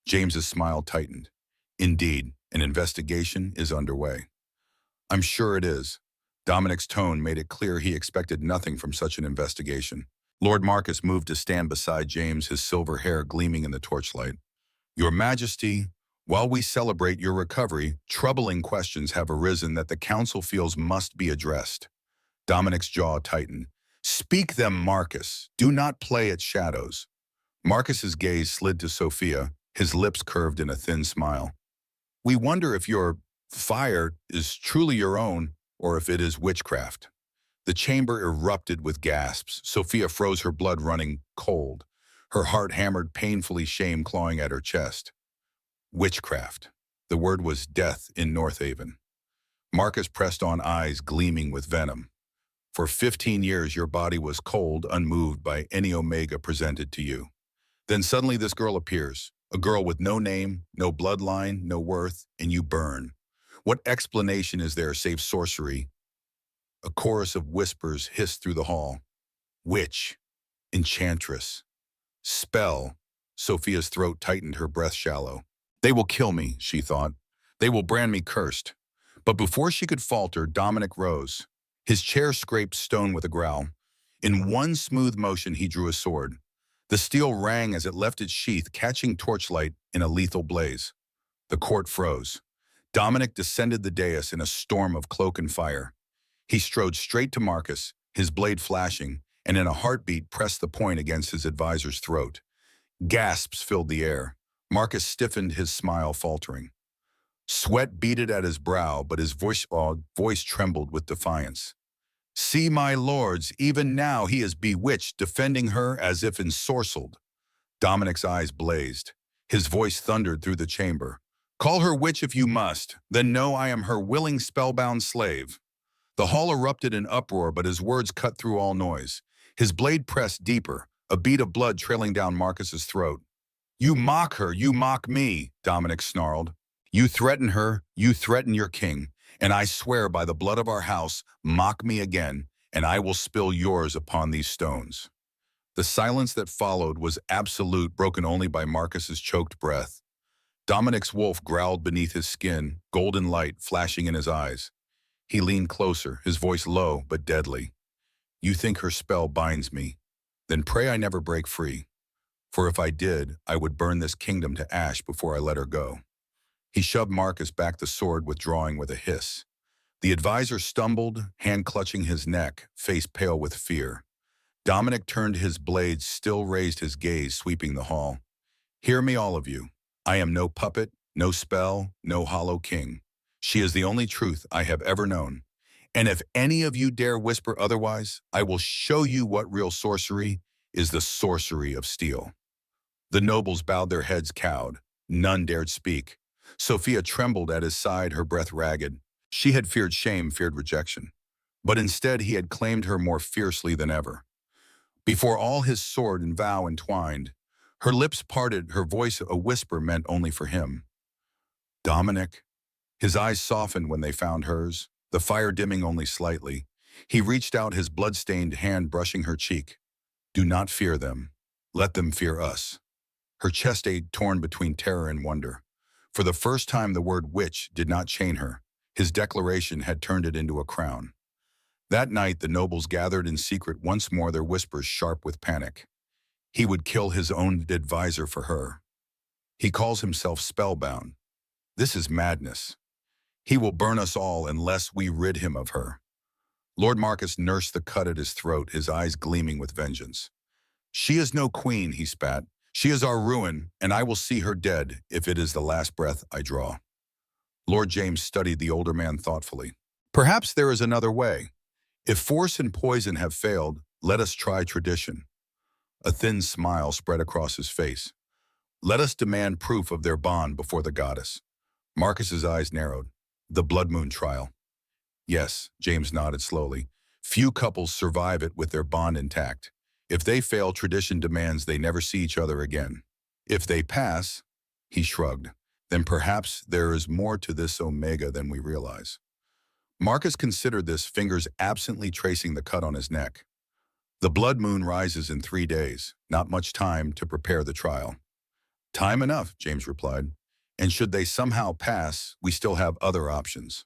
James's smile tightened. "Indeed, an investigation is underway." "I'm sure it is." Dominic's tone made it clear he expected nothing from such an investigation. Lord Marcus moved to stand beside James, his silver hair gleaming in the torchlight. "Your Majesty, while we celebrate your recovery, troubling questions have arisen that the council feels must be addressed." Dominic's jaw tightened. "Speak them, Marcus. Do not play at shadows." Marcus's gaze slid to Sophia, his lips curved in a thin smile. "We wonder if your fire is truly your own, or if it is witchcraft." The chamber erupted with gasps. Sophia froze, her blood running cold. Her heart hammered painfully, shame clawing at her chest. Witchcraft. The word was death in Northaven. Marcus pressed on, eyes gleaming with venom. "For 15 years your body was cold, unmoved by any omega presented to you. Then suddenly this girl appears, a girl with no name, no bloodline, no worth, and you burn. What explanation is there save sorcery?" A chorus of whispers hissed through the hall. "Witch. Enchantress. Spell." Sophia's throat tightened, her breath shallow. "They will kill me," she thought. "They will brand me cursed." But before she could falter, Dominic rose. His chair scraped stone with a growl. In one smooth motion, he drew a sword. The steel rang as it left its sheath, catching torchlight in a lethal blaze. The court froze. Dominic descended the dais in a storm of cloak and fire. He strode straight to Marcus, his blade flashing, and in a heartbeat pressed the point against his advisor's throat. Gasps filled the air. Marcus stiffened, his smile faltering. Sweat beaded at his brow, but his voice trembled with defiance. "See, my lords, even now he is bewitched, defending her as if ensorcelled." Dominic's eyes blazed. His voice thundered through the chamber. "Call her witch if you must, then know I am her willing spellbound slave." The hall erupted in uproar, but his words cut through all noise. His blade pressed deeper, a bead of blood trailing down Marcus's throat. You mock her, you mock me, Dominic snarled. You threaten her, you threaten your king, and I swear by the blood of our house, mock me again, and I will spill yours upon these stones. The silence that followed was absolute, broken only by Marcus's choked breath. Dominic's wolf growled beneath his skin, golden light flashing in his eyes. He leaned closer, his voice low but deadly. You think her spell binds me? Then pray I never break free. For if I did, I would burn this kingdom to ash before I let her go. He shoved Marcus back the sword, withdrawing with a hiss. The advisor stumbled, hand clutching his neck, face pale with fear. Dominic turned his blade, still raised his gaze, sweeping the hall. Hear me, all of you. I am no puppet, no spell, no hollow king. She is the only truth I have ever known. And if any of you dare whisper otherwise, I will show you what real sorcery is, the sorcery of steel. The nobles bowed their heads, cowed. None dared speak. Sophia trembled at his side, her breath ragged. She had feared shame, feared rejection. But instead he had claimed her more fiercely than ever. Before all his sword and vow entwined, her lips parted, her voice a whisper meant only for him. Dominic. His eyes softened when they found hers, the fire dimming only slightly. He reached out, his blood-stained hand brushing her cheek. Do not fear them. Let them fear us. Her chest ached, torn between terror and wonder. For the first time the word witch did not chain her. His declaration had turned it into a crown. That night the nobles gathered in secret once more, their whispers sharp with panic. He would kill his own advisor for her. He calls himself spellbound. This is madness. He will burn us all unless we rid him of her. Lord Marcus nursed the cut at his throat, his eyes gleaming with vengeance. She is no queen, he spat. She is our ruin, and I will see her dead if it is the last breath I draw. Lord James studied the older man thoughtfully. Perhaps there is another way. If force and poison have failed, let us try tradition. A thin smile spread across his face. Let us demand proof of their bond before the goddess. Marcus's eyes narrowed. The blood moon trial. Yes, James nodded slowly. Few couples survive it with their bond intact. If they fail, tradition demands they never see each other again. If they pass, he shrugged, then perhaps there is more to this omega than we realize. Marcus considered this, fingers absently tracing the cut on his neck. The blood moon rises in 3 days, not much time to prepare the trial. Time enough, James replied. And should they somehow pass, we still have other options.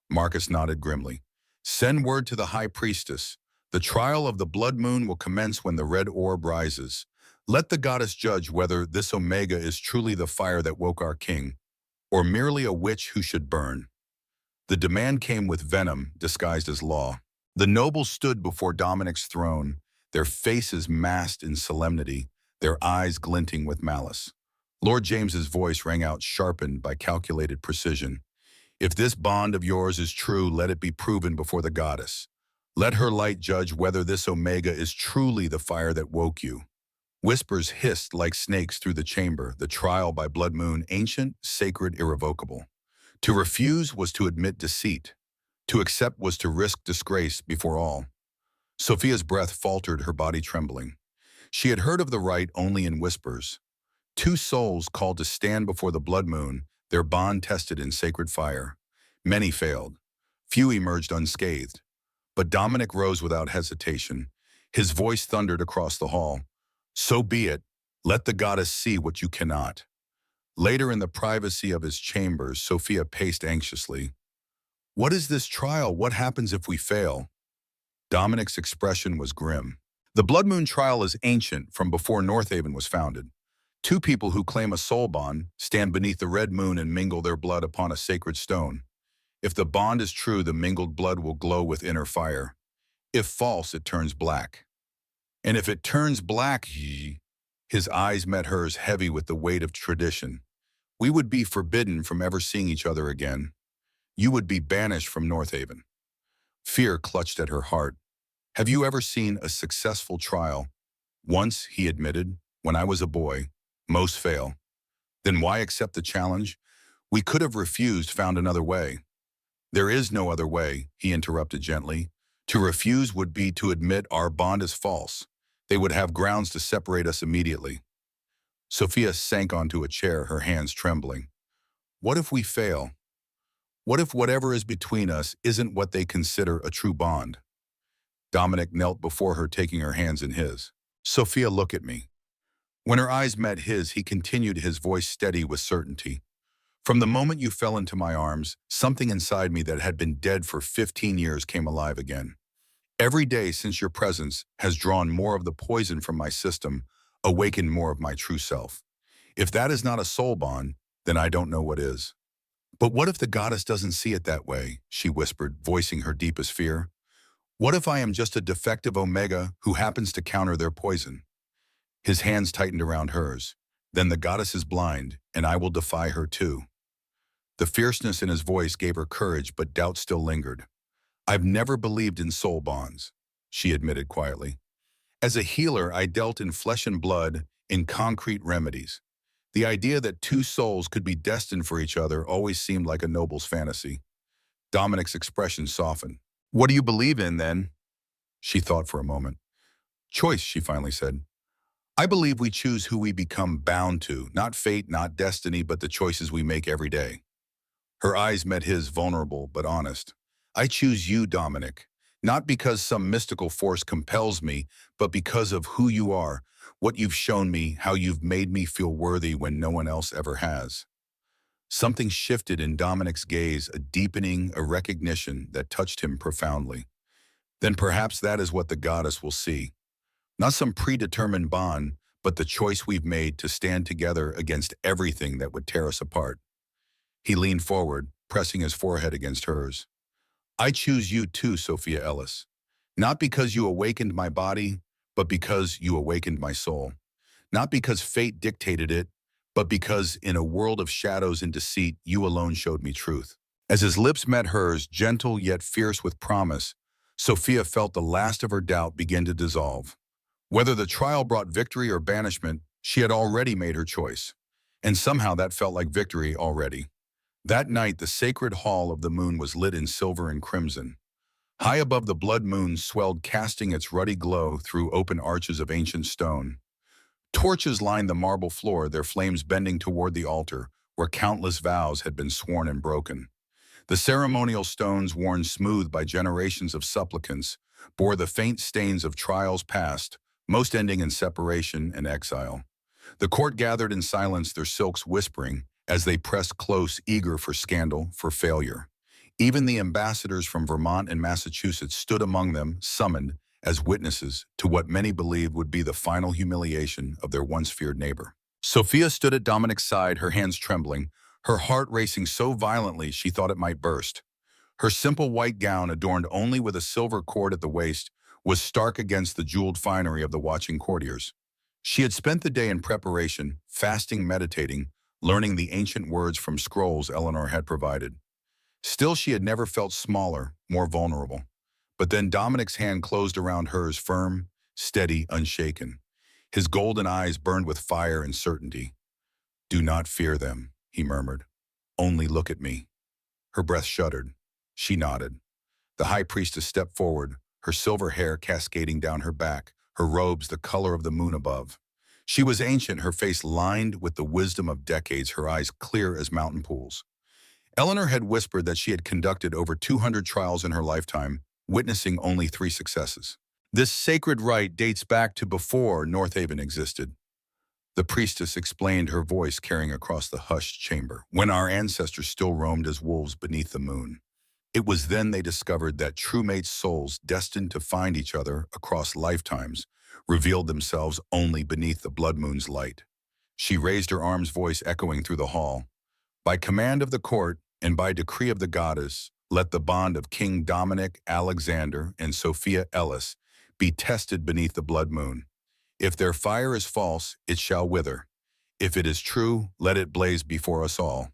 Marcus nodded grimly. Send word to the high priestess. The trial of the blood moon will commence when the red orb rises. Let the goddess judge whether this omega is truly the fire that woke our king, or merely a witch who should burn. The demand came with venom disguised as law. The nobles stood before Dominic's throne, their faces masked in solemnity, their eyes glinting with malice. Lord James's voice rang out, sharpened by calculated precision. If this bond of yours is true, let it be proven before the goddess. Let her light judge whether this omega is truly the fire that woke you. Whispers hissed like snakes through the chamber, the trial by blood moon, ancient, sacred, irrevocable. To refuse was to admit deceit. To accept was to risk disgrace before all. Sophia's breath faltered, her body trembling. She had heard of the rite only in whispers. 2 souls called to stand before the blood moon, their bond tested in sacred fire. Many failed. Few emerged unscathed. But Dominic rose without hesitation. His voice thundered across the hall. So be it. Let the goddess see what you cannot. Later, in the privacy of his chambers, Sophia paced anxiously. What is this trial? What happens if we fail? Dominic's expression was grim. The blood moon trial is ancient, from before Northaven was founded. 2 people who claim a soul bond stand beneath the red moon and mingle their blood upon a sacred stone. If the bond is true, the mingled blood will glow with inner fire. If false, it turns black. And if it turns black, his eyes met hers, heavy with the weight of tradition. We would be forbidden from ever seeing each other again. You would be banished from Northaven. Fear clutched at her heart. Have you ever seen a successful trial? Once, he admitted, when I was a boy. Most fail. Then why accept the challenge? We could have refused, found another way. There is no other way, he interrupted gently. To refuse would be to admit our bond is false. They would have grounds to separate us immediately. Sophia sank onto a chair, her hands trembling. What if we fail? What if whatever is between us isn't what they consider a true bond? Dominic knelt before her, taking her hands in his. Sophia, look at me. When her eyes met his, he continued, his voice steady with certainty. From the moment you fell into my arms, something inside me that had been dead for 15 years came alive again. Every day since your presence has drawn more of the poison from my system, awakened more of my true self. If that is not a soul bond, then I don't know what is. But what if the goddess doesn't see it that way? She whispered, voicing her deepest fear. What if I am just a defective omega who happens to counter their poison? His hands tightened around hers. Then the goddess is blind, and I will defy her too. The fierceness in his voice gave her courage, but doubt still lingered. I've never believed in soul bonds, she admitted quietly. As a healer, I dealt in flesh and blood, in concrete remedies. The idea that two souls could be destined for each other always seemed like a noble's fantasy. Dominic's expression softened. What do you believe in, then? She thought for a moment. Choice, she finally said. I believe we choose who we become bound to, not fate, not destiny, but the choices we make every day. Her eyes met his, vulnerable but honest. I choose you, Dominic, not because some mystical force compels me, but because of who you are, what you've shown me, how you've made me feel worthy when no one else ever has. Something shifted in Dominic's gaze, a deepening, a recognition that touched him profoundly. Then perhaps that is what the goddess will see. Not some predetermined bond, but the choice we've made to stand together against everything that would tear us apart. He leaned forward, pressing his forehead against hers. I choose you too, Sophia Ellis. Not because you awakened my body, but because you awakened my soul. Not because fate dictated it, but because in a world of shadows and deceit, you alone showed me truth. As his lips met hers, gentle yet fierce with promise, Sophia felt the last of her doubt begin to dissolve. Whether the trial brought victory or banishment, she had already made her choice. And somehow that felt like victory already. That night, the sacred hall of the moon was lit in silver and crimson. High above, the blood moon swelled, casting its ruddy glow through open arches of ancient stone. Torches lined the marble floor, their flames bending toward the altar, where countless vows had been sworn and broken. The ceremonial stones, worn smooth by generations of supplicants, bore the faint stains of trials past, most ending in separation and exile. The court gathered in silence, their silks whispering, as they pressed close, eager for scandal, for failure. Even the ambassadors from Vermont and Massachusetts stood among them, summoned as witnesses to what many believed would be the final humiliation of their once feared neighbor. Sophia stood at Dominic's side, her hands trembling, her heart racing so violently she thought it might burst. Her simple white gown, adorned only with a silver cord at the waist, was stark against the jeweled finery of the watching courtiers. She had spent the day in preparation, fasting, meditating, learning the ancient words from scrolls Eleanor had provided. Still, she had never felt smaller, more vulnerable. But then Dominic's hand closed around hers, firm, steady, unshaken. His golden eyes burned with fire and certainty. Do not fear them, he murmured. Only look at me. Her breath shuddered. She nodded. The high priestess stepped forward, her silver hair cascading down her back, her robes the color of the moon above. She was ancient, her face lined with the wisdom of decades, her eyes clear as mountain pools. Eleanor had whispered that she had conducted over 200 trials in her lifetime, witnessing only 3 successes. This sacred rite dates back to before Northaven existed. The priestess explained, her voice carrying across the hushed chamber, when our ancestors still roamed as wolves beneath the moon. It was then they discovered that true mates' souls, destined to find each other across lifetimes, revealed themselves only beneath the blood moon's light. She raised her arms, voice echoing through the hall. By command of the court and by decree of the goddess, let the bond of King Dominic Alexander and Sophia Ellis be tested beneath the blood moon. If their fire is false, it shall wither. If it is true, let it blaze before us all.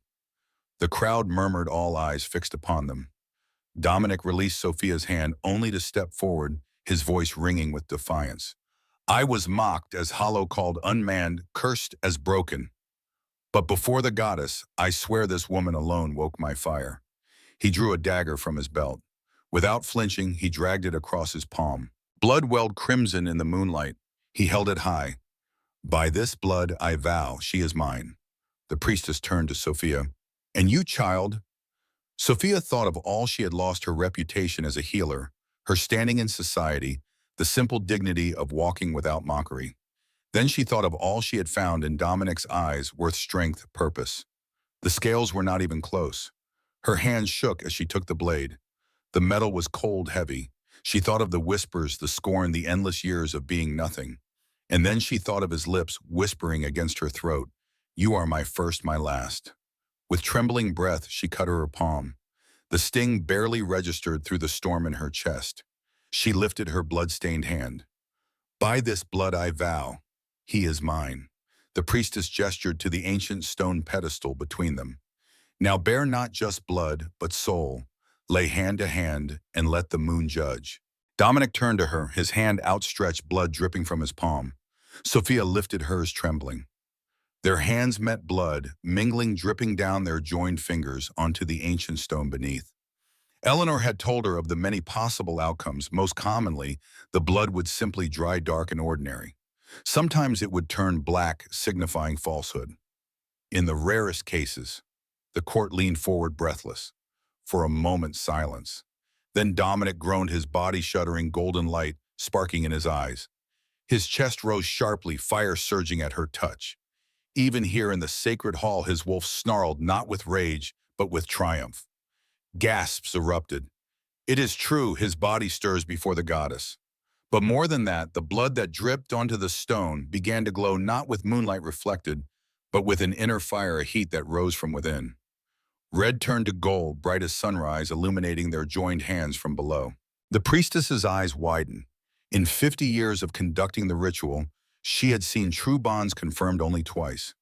The crowd murmured, all eyes fixed upon them. Dominic released Sophia's hand only to step forward, his voice ringing with defiance. I was mocked as hollow, called unmanned, cursed as broken. But before the goddess, I swear this woman alone woke my fire. He drew a dagger from his belt. Without flinching, he dragged it across his palm. Blood welled crimson in the moonlight. He held it high. By this blood I vow she is mine. The priestess turned to Sophia. And you, child? Sophia thought of all she had lost: her reputation as a healer, her standing in society, the simple dignity of walking without mockery. Then she thought of all she had found in Dominic's eyes, worth strength, purpose. The scales were not even close. Her hands shook as she took the blade. The metal was cold, heavy. She thought of the whispers, the scorn, the endless years of being nothing. And then she thought of his lips whispering against her throat, "You are my first, my last." With trembling breath, she cut her palm. The sting barely registered through the storm in her chest. She lifted her blood-stained hand. By this blood I vow, he is mine. The priestess gestured to the ancient stone pedestal between them. Now bear not just blood, but soul. Lay hand to hand, and let the moon judge. Dominic turned to her, his hand outstretched, blood dripping from his palm. Sophia lifted hers, trembling. Their hands met, blood mingling, dripping down their joined fingers onto the ancient stone beneath. Eleanor had told her of the many possible outcomes. Most commonly, the blood would simply dry, dark, and ordinary. Sometimes it would turn black, signifying falsehood. In the rarest cases, the court leaned forward, breathless. For a moment, silence. Then Dominic groaned, his body shuddering, golden light sparking in his eyes. His chest rose sharply, fire surging at her touch. Even here in the sacred hall, his wolf snarled, not with rage, but with triumph. Gasps erupted. It is true, his body stirs before the goddess. But more than that, the blood that dripped onto the stone began to glow, not with moonlight reflected, but with an inner fire, a heat that rose from within. Red turned to gold, bright as sunrise, illuminating their joined hands from below. The priestess's eyes widened. In 50 years of conducting the ritual, she had seen true bonds confirmed only twice.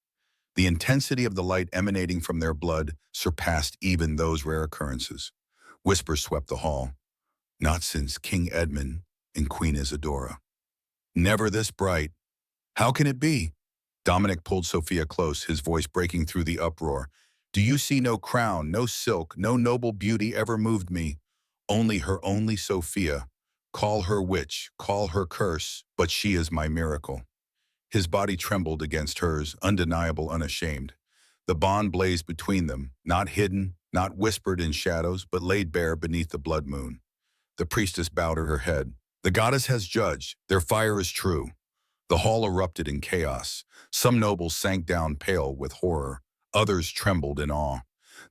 The intensity of the light emanating from their blood surpassed even those rare occurrences. Whispers swept the hall. Not since King Edmund and Queen Isadora. Never this bright. How can it be? Dominic pulled Sophia close, his voice breaking through the uproar. Do you see no crown, no silk, no noble beauty ever moved me? Only her, only Sophia. Call her witch, call her curse, but she is my miracle. His body trembled against hers, undeniable, unashamed. The bond blazed between them, not hidden, not whispered in shadows, but laid bare beneath the blood moon. The priestess bowed her head. The goddess has judged. Their fire is true. The hall erupted in chaos. Some nobles sank down pale with horror. Others trembled in awe.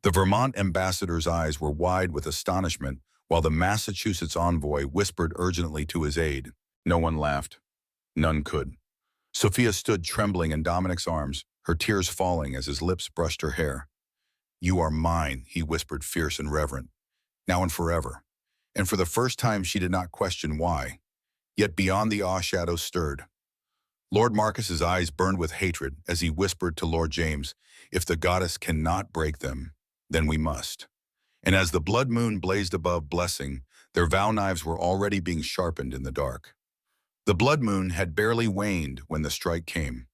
The Vermont ambassador's eyes were wide with astonishment, while the Massachusetts envoy whispered urgently to his aide. No one laughed. None could. Sophia stood trembling in Dominic's arms, her tears falling as his lips brushed her hair. You are mine, he whispered, fierce and reverent, now and forever. And for the first time she did not question why. Yet beyond the awe, shadows stirred. Lord Marcus's eyes burned with hatred as he whispered to Lord James, if the goddess cannot break them, then we must. And as the blood moon blazed above, blessing, their vow knives were already being sharpened in the dark. The blood moon had barely waned when the strike came.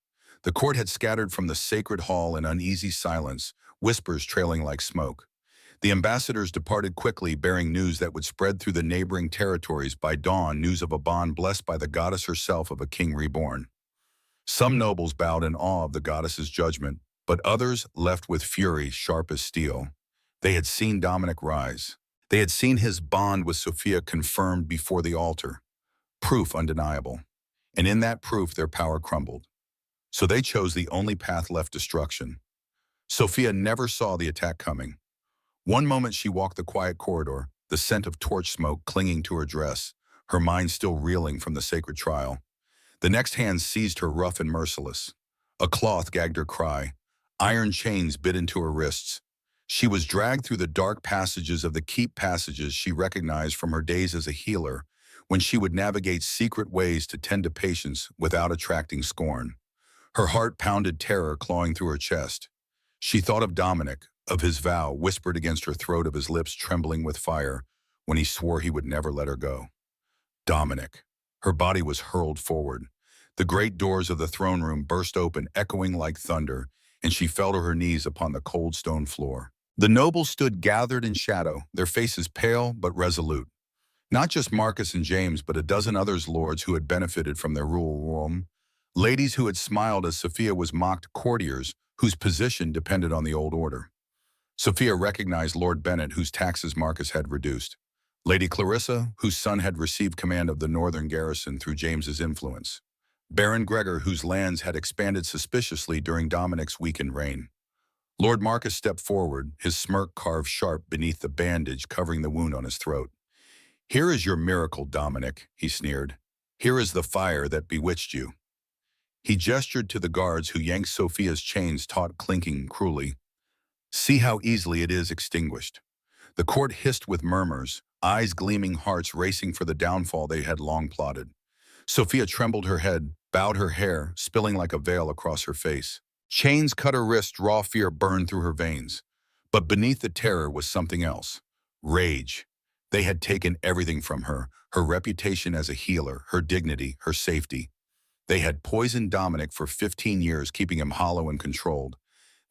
The court had scattered from the sacred hall in uneasy silence, whispers trailing like smoke. The ambassadors departed quickly, bearing news that would spread through the neighboring territories. By dawn, news of a bond blessed by the goddess herself, of a king reborn. Some nobles bowed in awe of the goddess's judgment, but others left with fury sharp as steel. They had seen Dominic rise. They had seen his bond with Sophia confirmed before the altar. Proof undeniable. And in that proof their power crumbled. So they chose the only path left: destruction. Sophia never saw the attack coming. One moment she walked the quiet corridor, the scent of torch smoke clinging to her dress, her mind still reeling from the sacred trial. The next hand seized her, rough and merciless. A cloth gagged her cry. Iron chains bit into her wrists. She was dragged through the dark passages of the keep, passages she recognized from her days as a healer, when she would navigate secret ways to tend to patients without attracting scorn. Her heart pounded, terror clawing through her chest. She thought of Dominic, of his vow whispered against her throat, of his lips trembling with fire when he swore he would never let her go. Dominic. Her body was hurled forward. The great doors of the throne room burst open, echoing like thunder, and she fell to her knees upon the cold stone floor. The nobles stood gathered in shadow, their faces pale but resolute. Not just Marcus and James, but a dozen others lords who had benefited from their rule, Ladies who had smiled as Sophia was mocked courtiers whose position depended on the old order. Sophia recognized Lord Bennet, whose taxes Marcus had reduced. Lady Clarissa, whose son had received command of the northern garrison through James's influence. Baron Gregor, whose lands had expanded suspiciously during Dominic's weakened reign. Lord Marcus stepped forward, his smirk carved sharp beneath the bandage covering the wound on his throat. "Here is your miracle, Dominic," he sneered. "Here is the fire that bewitched you." He gestured to the guards who yanked Sophia's chains taut clinking cruelly. "See how easily it is extinguished." The court hissed with murmurs, eyes gleaming, hearts racing for the downfall they had long plotted. Sophia trembled her head, bowed her hair, spilling like a veil across her face. Chains cut her wrist, raw fear burned through her veins. But beneath the terror was something else. Rage. They had taken everything from her, her reputation as a healer, her dignity, her safety. They had poisoned Dominic for 15 years, keeping him hollow and controlled.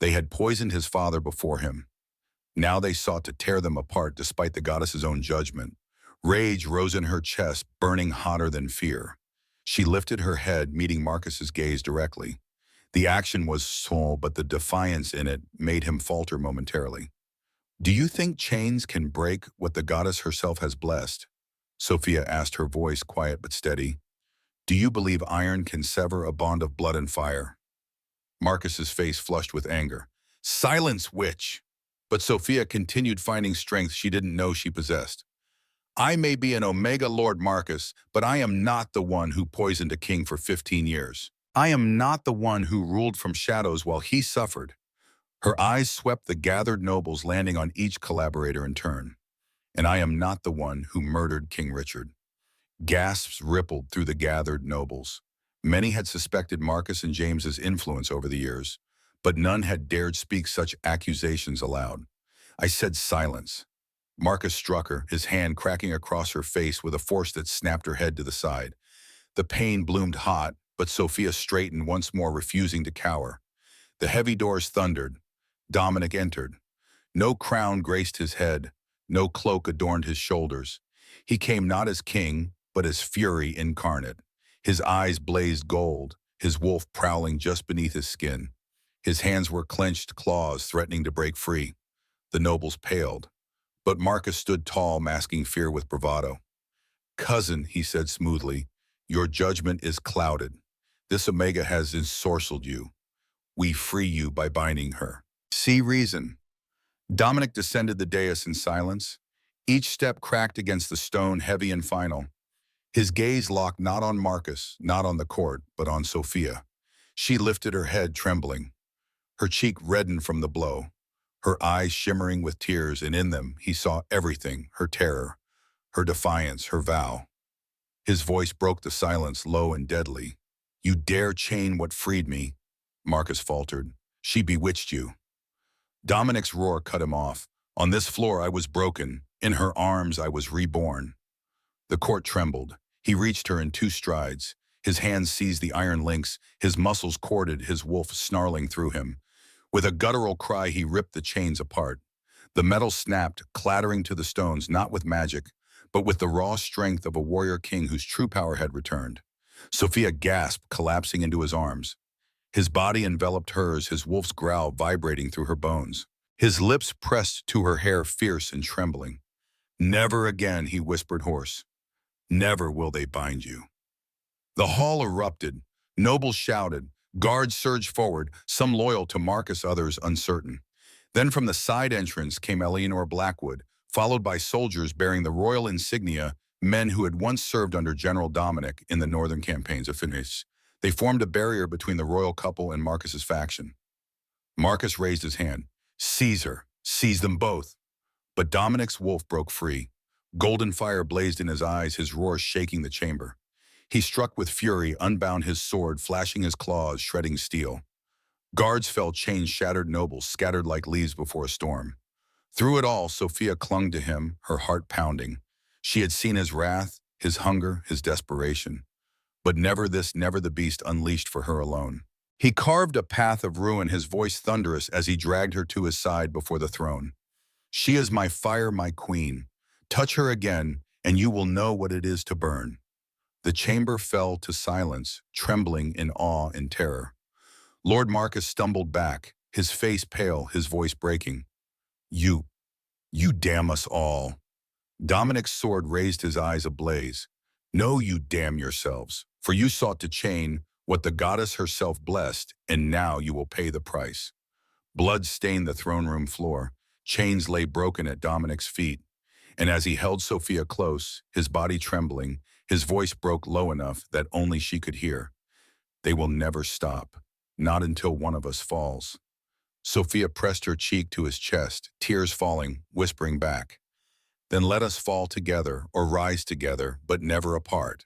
They had poisoned his father before him. Now they sought to tear them apart despite the goddess's own judgment. Rage rose in her chest, burning hotter than fear. She lifted her head, meeting Marcus's gaze directly. The action was small, but the defiance in it made him falter momentarily. "Do you think chains can break what the goddess herself has blessed?" Sophia asked, her voice quiet but steady. "Do you believe iron can sever a bond of blood and fire?" Marcus's face flushed with anger. "Silence, witch!" But Sophia continued, finding strength she didn't know she possessed. "I may be an Omega Lord Marcus, but I am not the one who poisoned a king for 15 years. I am not the one who ruled from shadows while he suffered." Her eyes swept the gathered nobles, landing on each collaborator in turn. "And I am not the one who murdered King Richard." Gasps rippled through the gathered nobles. Many had suspected Marcus and James's influence over the years, but none had dared speak such accusations aloud. "I said silence." Marcus struck her, his hand cracking across her face with a force that snapped her head to the side. The pain bloomed hot, but Sophia straightened once more, refusing to cower. The heavy doors thundered. Dominic entered. No crown graced his head, no cloak adorned his shoulders. He came not as king, but as fury incarnate. His eyes blazed gold, his wolf prowling just beneath his skin. His hands were clenched claws threatening to break free. The nobles paled, but Marcus stood tall, masking fear with bravado. "Cousin," he said smoothly, "your judgment is clouded. This Omega has ensorcelled you. We free you by binding her. See reason." Dominic descended the dais in silence. Each step cracked against the stone, heavy and final. His gaze locked not on Marcus, not on the court, but on Sophia. She lifted her head, trembling. Her cheek reddened from the blow, her eyes shimmering with tears, and in them he saw everything, her terror, her defiance, her vow. His voice broke the silence, low and deadly. "You dare chain what freed me," Marcus faltered. "She bewitched you." Dominic's roar cut him off. "On this floor I was broken. In her arms I was reborn." The court trembled. He reached her in 2 strides. His hands seized the iron links, his muscles corded, his wolf snarling through him. With a guttural cry, he ripped the chains apart. The metal snapped, clattering to the stones, not with magic, but with the raw strength of a warrior king whose true power had returned. Sophia gasped, collapsing into his arms. His body enveloped hers, his wolf's growl vibrating through her bones. His lips pressed to her hair, fierce and trembling. "Never again," he whispered hoarse. "Never will they bind you." The hall erupted. Nobles shouted. Guards surged forward, some loyal to Marcus, others uncertain. Then from the side entrance came Eleanor Blackwood, followed by soldiers bearing the royal insignia, men who had once served under General Dominic in the northern campaigns of Finis. They formed a barrier between the royal couple and Marcus's faction. Marcus raised his hand. "Caesar, seize them both." But Dominic's wolf broke free. Golden fire blazed in his eyes, his roar shaking the chamber. He struck with fury, unbound his sword, flashing his claws, shredding steel. Guards fell, chains shattered, nobles scattered like leaves before a storm. Through it all, Sophia clung to him, her heart pounding. She had seen his wrath, his hunger, his desperation. But never this, never the beast unleashed for her alone. He carved a path of ruin, his voice thunderous as he dragged her to his side before the throne. "She is my fire, my queen. Touch her again, and you will know what it is to burn." The chamber fell to silence, trembling in awe and terror. Lord Marcus stumbled back, his face pale, his voice breaking. You, you damn us all. Dominic's sword raised his eyes ablaze. No, you damn yourselves, for you sought to chain what the goddess herself blessed, and now you will pay the price. Blood stained the throne room floor. Chains lay broken at Dominic's feet, and as he held Sophia close, his body trembling, his voice broke low enough that only she could hear. They will never stop, not until one of us falls. Sophia pressed her cheek to his chest, tears falling, whispering back, "Then let us fall together or rise together, but never apart."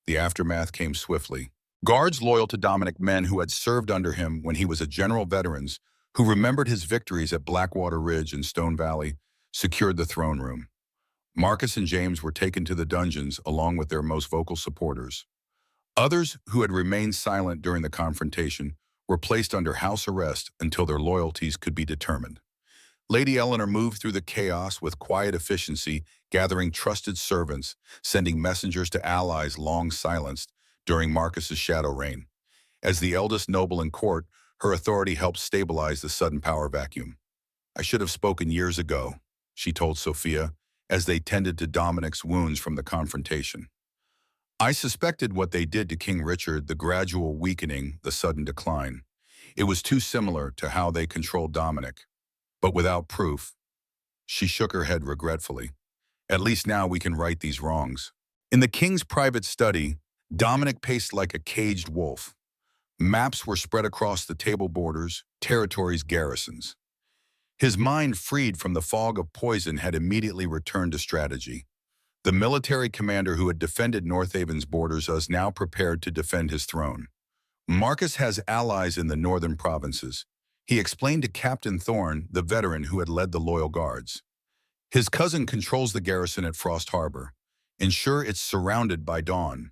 The aftermath came swiftly. Guards loyal to Dominic, men who had served under him when he was a general, veterans who remembered his victories at Blackwater Ridge and Stone Valley, secured the throne room. Marcus and James were taken to the dungeons along with their most vocal supporters. Others who had remained silent during the confrontation were placed under house arrest until their loyalties could be determined. Lady Eleanor moved through the chaos with quiet efficiency, gathering trusted servants, sending messengers to allies long silenced during Marcus's shadow reign. As the eldest noble in court, her authority helped stabilize the sudden power vacuum. "I should have spoken years ago," she told Sophia, as they tended to Dominic's wounds from the confrontation. "I suspected what they did to King Richard, the gradual weakening, the sudden decline. It was too similar to how they controlled Dominic. But without proof." She shook her head regretfully. "At least now we can right these wrongs." In the king's private study, Dominic paced like a caged wolf. Maps were spread across the table borders, territories, garrisons. His mind, freed from the fog of poison, had immediately returned to strategy. The military commander who had defended Northaven's borders was now prepared to defend his throne. Marcus has allies in the northern provinces, he explained to Captain Thorne, the veteran who had led the loyal guards. His cousin controls the garrison at Frost Harbor. Ensure it's surrounded by dawn.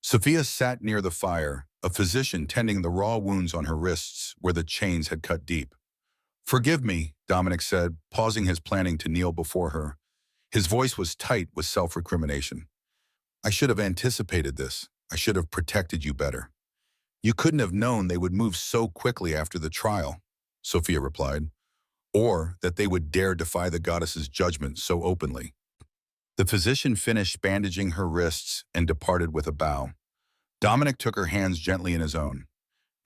Sophia sat near the fire, a physician tending the raw wounds on her wrists where the chains had cut deep. "Forgive me," Dominic said, pausing his planning to kneel before her. His voice was tight with self-recrimination. "I should have anticipated this. I should have protected you better." "You couldn't have known they would move so quickly after the trial," Sophia replied, "or that they would dare defy the goddess's judgment so openly." The physician finished bandaging her wrists and departed with a bow. Dominic took her hands gently in his own.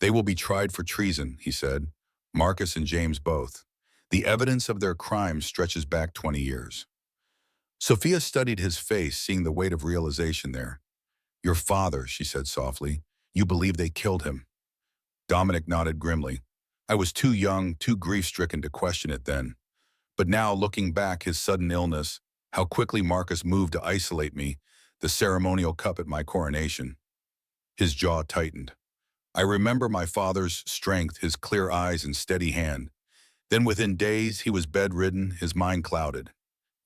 "They will be tried for treason," he said. "Marcus and James both. The evidence of their crimes stretches back 20 years. Sophia studied his face, seeing the weight of realization there. "Your father," she said softly. "You believe they killed him?" Dominic nodded grimly. "I was too young, too grief-stricken to question it then. But now, looking back, his sudden illness, how quickly Marcus moved to isolate me, the ceremonial cup at my coronation." His jaw tightened. "I remember my father's strength, his clear eyes and steady hand. Then within days, he was bedridden, his mind clouded.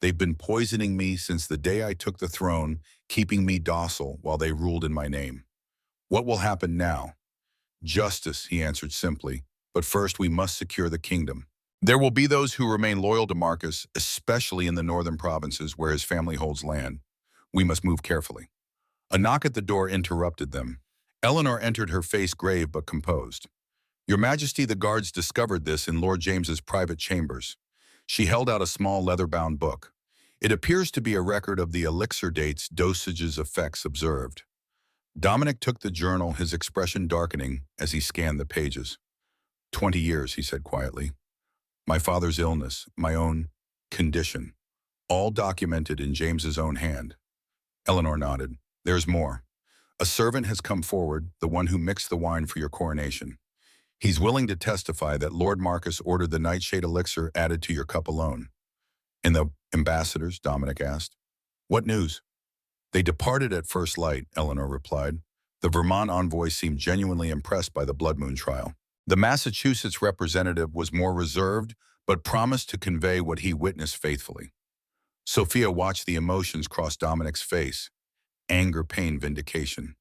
They've been poisoning me since the day I took the throne, keeping me docile while they ruled in my name. What will happen now?" "Justice," he answered simply, "but first we must secure the kingdom. There will be those who remain loyal to Marcus, especially in the northern provinces where his family holds land. We must move carefully." A knock at the door interrupted them. Eleanor entered, her face grave but composed. "Your Majesty, the guards discovered this in Lord James's private chambers." She held out a small leather-bound book. "It appears to be a record of the elixir dates, dosages, effects observed." Dominic took the journal, his expression darkening as he scanned the pages. 20 years, he said quietly. "My father's illness, my own condition, all documented in James's own hand." Eleanor nodded. "There's more. A servant has come forward, the one who mixed the wine for your coronation. He's willing to testify that Lord Marcus ordered the nightshade elixir added to your cup alone." "And the ambassadors?" Dominic asked. "What news?" "They departed at first light," Eleanor replied. The Vermont envoy seemed genuinely impressed by the Blood Moon trial. The Massachusetts representative was more reserved, but promised to convey what he witnessed faithfully. Sophia watched the emotions cross Dominic's face. Anger, pain, vindication.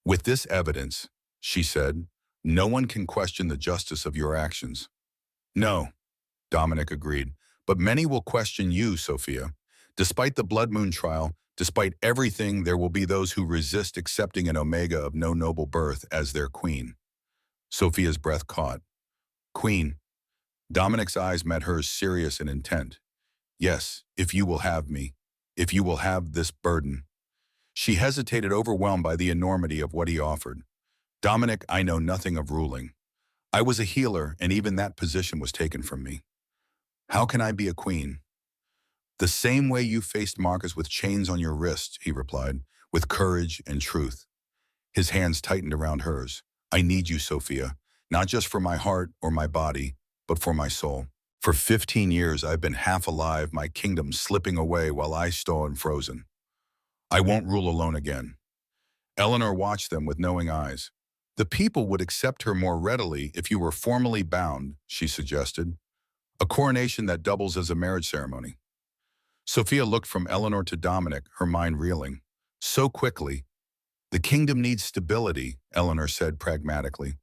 "With this evidence," she said, "no one can question the justice of your actions." "No," Dominic agreed, "but many will question you, Sophia." Despite the Blood Moon trial, Despite everything, there will be those who resist accepting an Omega of no noble birth as their queen. Sophia's breath caught. Queen. Dominic's eyes met hers, serious and intent. Yes, if you will have me. If you will have this burden. She hesitated, overwhelmed by the enormity of what he offered. Dominic, I know nothing of ruling. I was a healer, and even that position was taken from me. How can I be a queen? The same way you faced Marcus with chains on your wrists, he replied, with courage and truth. His hands tightened around hers. I need you, Sophia, not just for my heart or my body, but for my soul. For 15 years, I've been half alive, my kingdom slipping away while I stood and frozen. I won't rule alone again. Eleanor watched them with knowing eyes. The people would accept her more readily if you were formally bound, she suggested. A coronation that doubles as a marriage ceremony. Sophia looked from Eleanor to Dominic, her mind reeling. So quickly. The kingdom needs stability, Eleanor said pragmatically.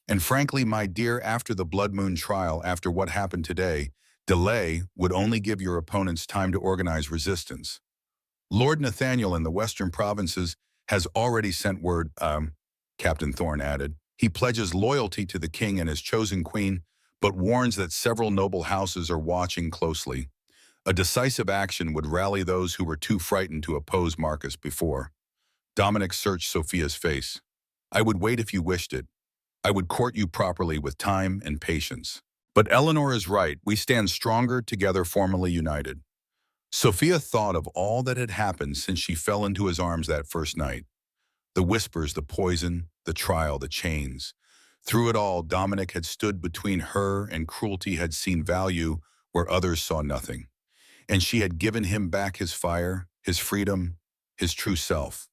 And frankly, my dear, after the Blood Moon trial, after what happened today, delay would only give your opponents time to organize resistance. Lord Nathaniel in the western provinces has already sent word, Captain Thorne added. He pledges loyalty to the king and his chosen queen, but warns that several noble houses are watching closely. A decisive action would rally those who were too frightened to oppose Marcus before. Dominic searched Sophia's face. I would wait if you wished it. I would court you properly with time and patience. But Eleanor is right. We stand stronger together, formally united. Sophia thought of all that had happened since she fell into his arms that first night. The whispers, the poison, the trial, the chains. Through it all, Dominic had stood between her and cruelty, had seen value where others saw nothing. And she had given him back his fire, his freedom, his true self.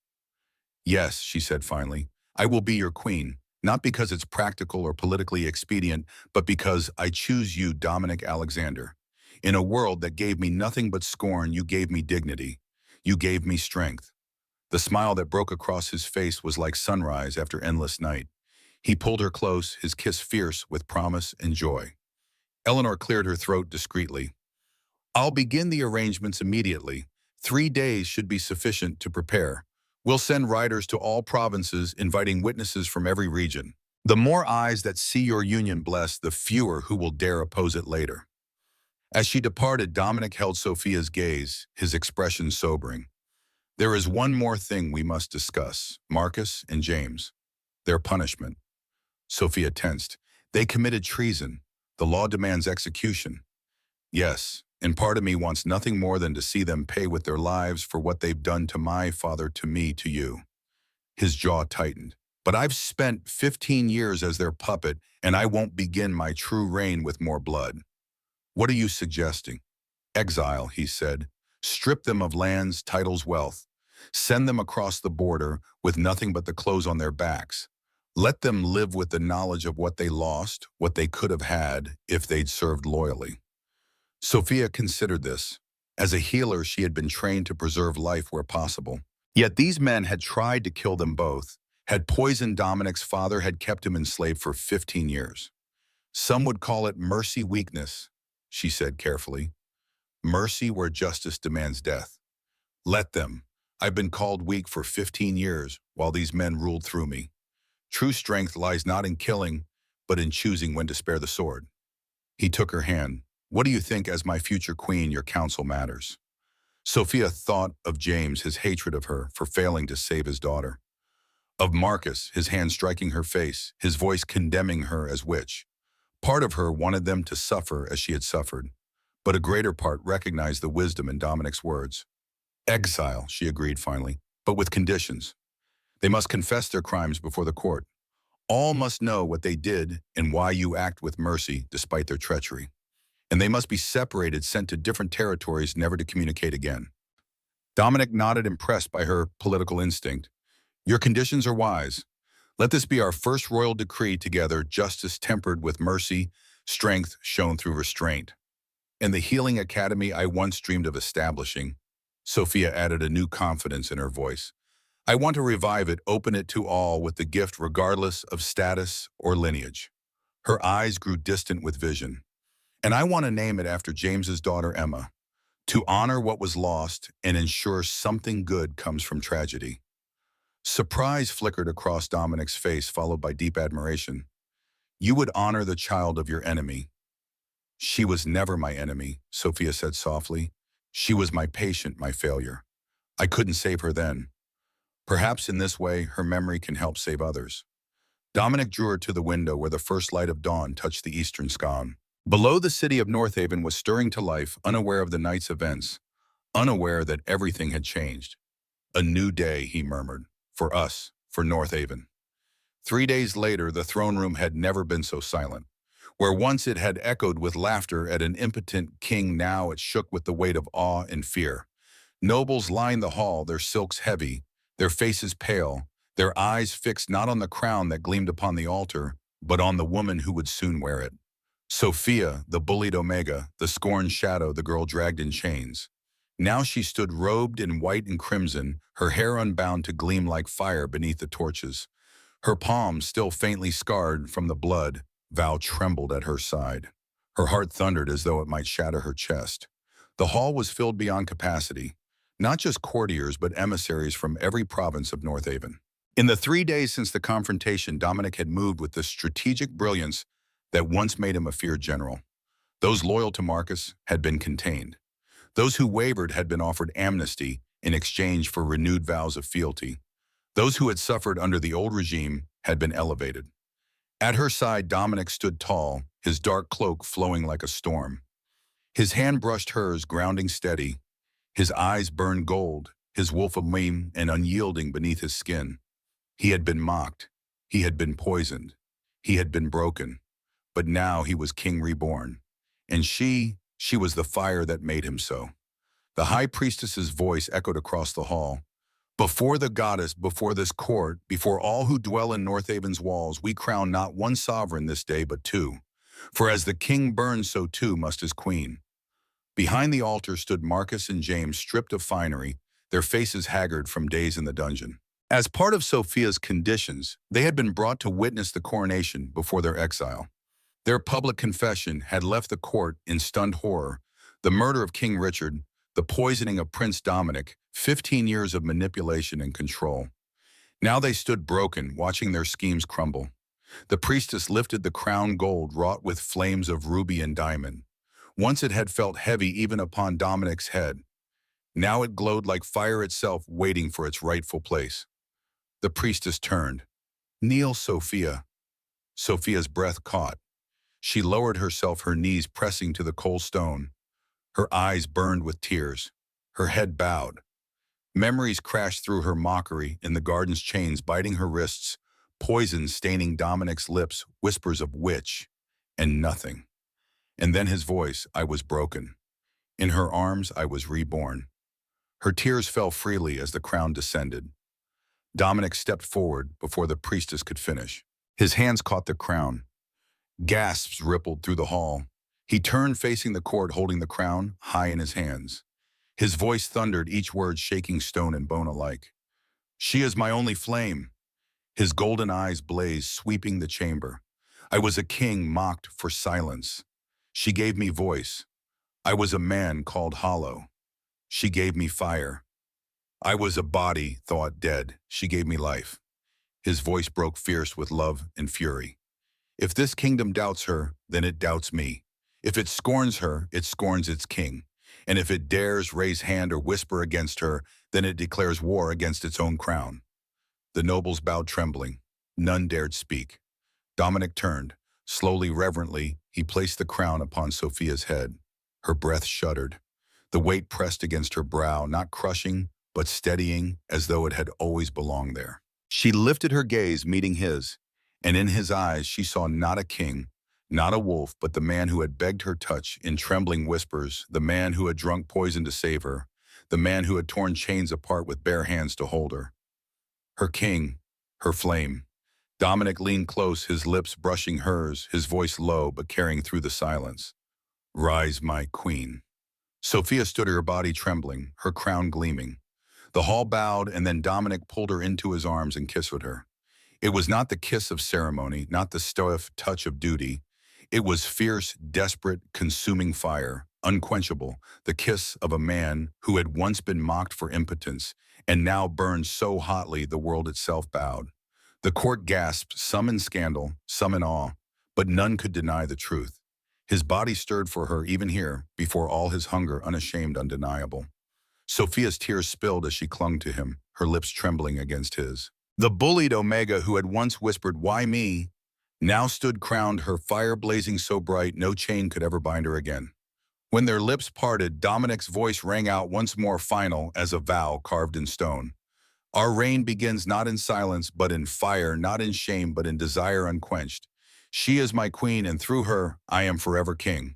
Yes, she said finally, I will be your queen, not because it's practical or politically expedient, but because I choose you, Dominic Alexander. In a world that gave me nothing but scorn, you gave me dignity. You gave me strength. The smile that broke across his face was like sunrise after endless night. He pulled her close, his kiss fierce with promise and joy. Eleanor cleared her throat discreetly. I'll begin the arrangements immediately. 3 days should be sufficient to prepare. We'll send riders to all provinces, inviting witnesses from every region. The more eyes that see your union blessed, the fewer who will dare oppose it later. As she departed, Dominic held Sophia's gaze, his expression sobering. There is one more thing we must discuss, Marcus and James. Their punishment. Sophia tensed. They committed treason. The law demands execution. Yes, and part of me wants nothing more than to see them pay with their lives for what they've done to my father, to me, to you. His jaw tightened. But I've spent 15 years as their puppet, and I won't begin my true reign with more blood. What are you suggesting? Exile, he said. Strip them of lands, titles, wealth. Send them across the border with nothing but the clothes on their backs. Let them live with the knowledge of what they lost, what they could have had if they'd served loyally. Sophia considered this. As a healer, she had been trained to preserve life where possible. Yet these men had tried to kill them both, had poisoned Dominic's father, had kept him enslaved for 15 years. Some would call it mercy weakness, she said carefully. Mercy where justice demands death. Let them. I've been called weak for 15 years while these men ruled through me. True strength lies not in killing, but in choosing when to spare the sword. He took her hand. What do you think, as my future queen, your counsel matters? Sophia thought of James, his hatred of her for failing to save his daughter. Of Marcus, his hand striking her face, his voice condemning her as witch. Part of her wanted them to suffer as she had suffered, but a greater part recognized the wisdom in Dominic's words. Exile, she agreed finally, but with conditions. They must confess their crimes before the court. All must know what they did and why you act with mercy despite their treachery. And they must be separated, sent to different territories, never to communicate again. Dominic nodded, impressed by her political instinct. Your conditions are wise. Let this be our first royal decree together, justice tempered with mercy, strength shown through restraint. And the healing academy I once dreamed of establishing, Sophia added a new confidence in her voice. I want to revive it, open it to all with the gift regardless of status or lineage. Her eyes grew distant with vision. And I want to name it after James's daughter Emma, to honor what was lost and ensure something good comes from tragedy. Surprise flickered across Dominic's face, followed by deep admiration. You would honor the child of your enemy. She was never my enemy, Sophia said softly. She was my patient, my failure. I couldn't save her then. Perhaps in this way, her memory can help save others. Dominic drew her to the window where the first light of dawn touched the eastern sky. Below, the city of Northaven was stirring to life, unaware of the night's events, unaware that everything had changed. A new day, he murmured. For us, for Northaven. 3 days later, the throne room had never been so silent. Where once it had echoed with laughter at an impotent king, now it shook with the weight of awe and fear. Nobles lined the hall, their silks heavy, their faces pale, their eyes fixed not on the crown that gleamed upon the altar, but on the woman who would soon wear it. Sophia, the bullied Omega, the scorned shadow the girl dragged in chains. Now she stood robed in white and crimson, her hair unbound to gleam like fire beneath the torches. Her palms, still faintly scarred from the blood, Val trembled at her side. Her heart thundered as though it might shatter her chest. The hall was filled beyond capacity, not just courtiers but emissaries from every province of Northaven. In the 3 days since the confrontation, Dominic had moved with the strategic brilliance that once made him a feared general. Those loyal to Marcus had been contained. Those who wavered had been offered amnesty in exchange for renewed vows of fealty. Those who had suffered under the old regime had been elevated. At her side, Dominic stood tall, his dark cloak flowing like a storm. His hand brushed hers, grounding steady. His eyes burned gold, his wolf of mane and unyielding beneath his skin. He had been mocked. He had been poisoned. He had been broken. But now he was king reborn. And she was the fire that made him so. The high priestess's voice echoed across the hall. Before the goddess, before this court, before all who dwell in Northaven's walls, we crown not one sovereign this day, but two. For as the king burns, so too must his queen. Behind the altar stood Marcus and James, stripped of finery, their faces haggard from days in the dungeon. As part of Sophia's conditions, they had been brought to witness the coronation before their exile. Their public confession had left the court in stunned horror. The murder of King Richard, the poisoning of Prince Dominic, 15 years of manipulation and control. Now they stood broken, watching their schemes crumble. The priestess lifted the crown gold wrought with flames of ruby and diamond. Once it had felt heavy even upon Dominic's head. Now it glowed like fire itself, waiting for its rightful place. The priestess turned. Kneel, Sophia. Sophia's breath caught. She lowered herself, her knees pressing to the cold stone. Her eyes burned with tears. Her head bowed. Memories crashed through her. Mockery in the garden's chains biting her wrists, poison staining Dominic's lips, whispers of witch, and nothing. And then his voice, I was broken. In her arms, I was reborn. Her tears fell freely as the crown descended. Dominic stepped forward before the priestess could finish. His hands caught the crown. Gasps rippled through the hall. He turned, facing the court, holding the crown high in his hands. His voice thundered, each word shaking stone and bone alike. She is my only flame. His golden eyes blazed, sweeping the chamber. I was a king mocked for silence. She gave me voice. I was a man called hollow. She gave me fire. I was a body thought dead. She gave me life. His voice broke fierce with love and fury. If this kingdom doubts her, then it doubts me. If it scorns her, it scorns its king. And if it dares raise hand or whisper against her, then it declares war against its own crown. The nobles bowed trembling. None dared speak. Dominic turned. Slowly, reverently, he placed the crown upon Sophia's head. Her breath shuddered. The weight pressed against her brow, not crushing, but steadying, as though it had always belonged there. She lifted her gaze, meeting his, and in his eyes she saw not a king, not a wolf, but the man who had begged her touch in trembling whispers, the man who had drunk poison to save her, the man who had torn chains apart with bare hands to hold her. Her king, her flame. Dominic leaned close, his lips brushing hers, his voice low but carrying through the silence. Rise, my queen. Sophia stood, her body trembling, her crown gleaming. The hall bowed, and then Dominic pulled her into his arms and kissed her. It was not the kiss of ceremony, not the stiff touch of duty. It was fierce, desperate, consuming fire. unquenchable, the kiss of a man who had once been mocked for impotence and now burned so hotly the world itself bowed. The court gasped, some in scandal, some in awe, but none could deny the truth. His body stirred for her even here, before all his hunger unashamed, undeniable. Sophia's tears spilled as she clung to him, her lips trembling against his. The bullied Omega, who had once whispered, "Why me?" now stood crowned, her fire blazing so bright no chain could ever bind her again. When their lips parted, Dominic's voice rang out once more, final as a vow carved in stone. "Our reign begins not in silence, but in fire, not in shame, but in desire unquenched. She is my queen, and through her, I am forever king."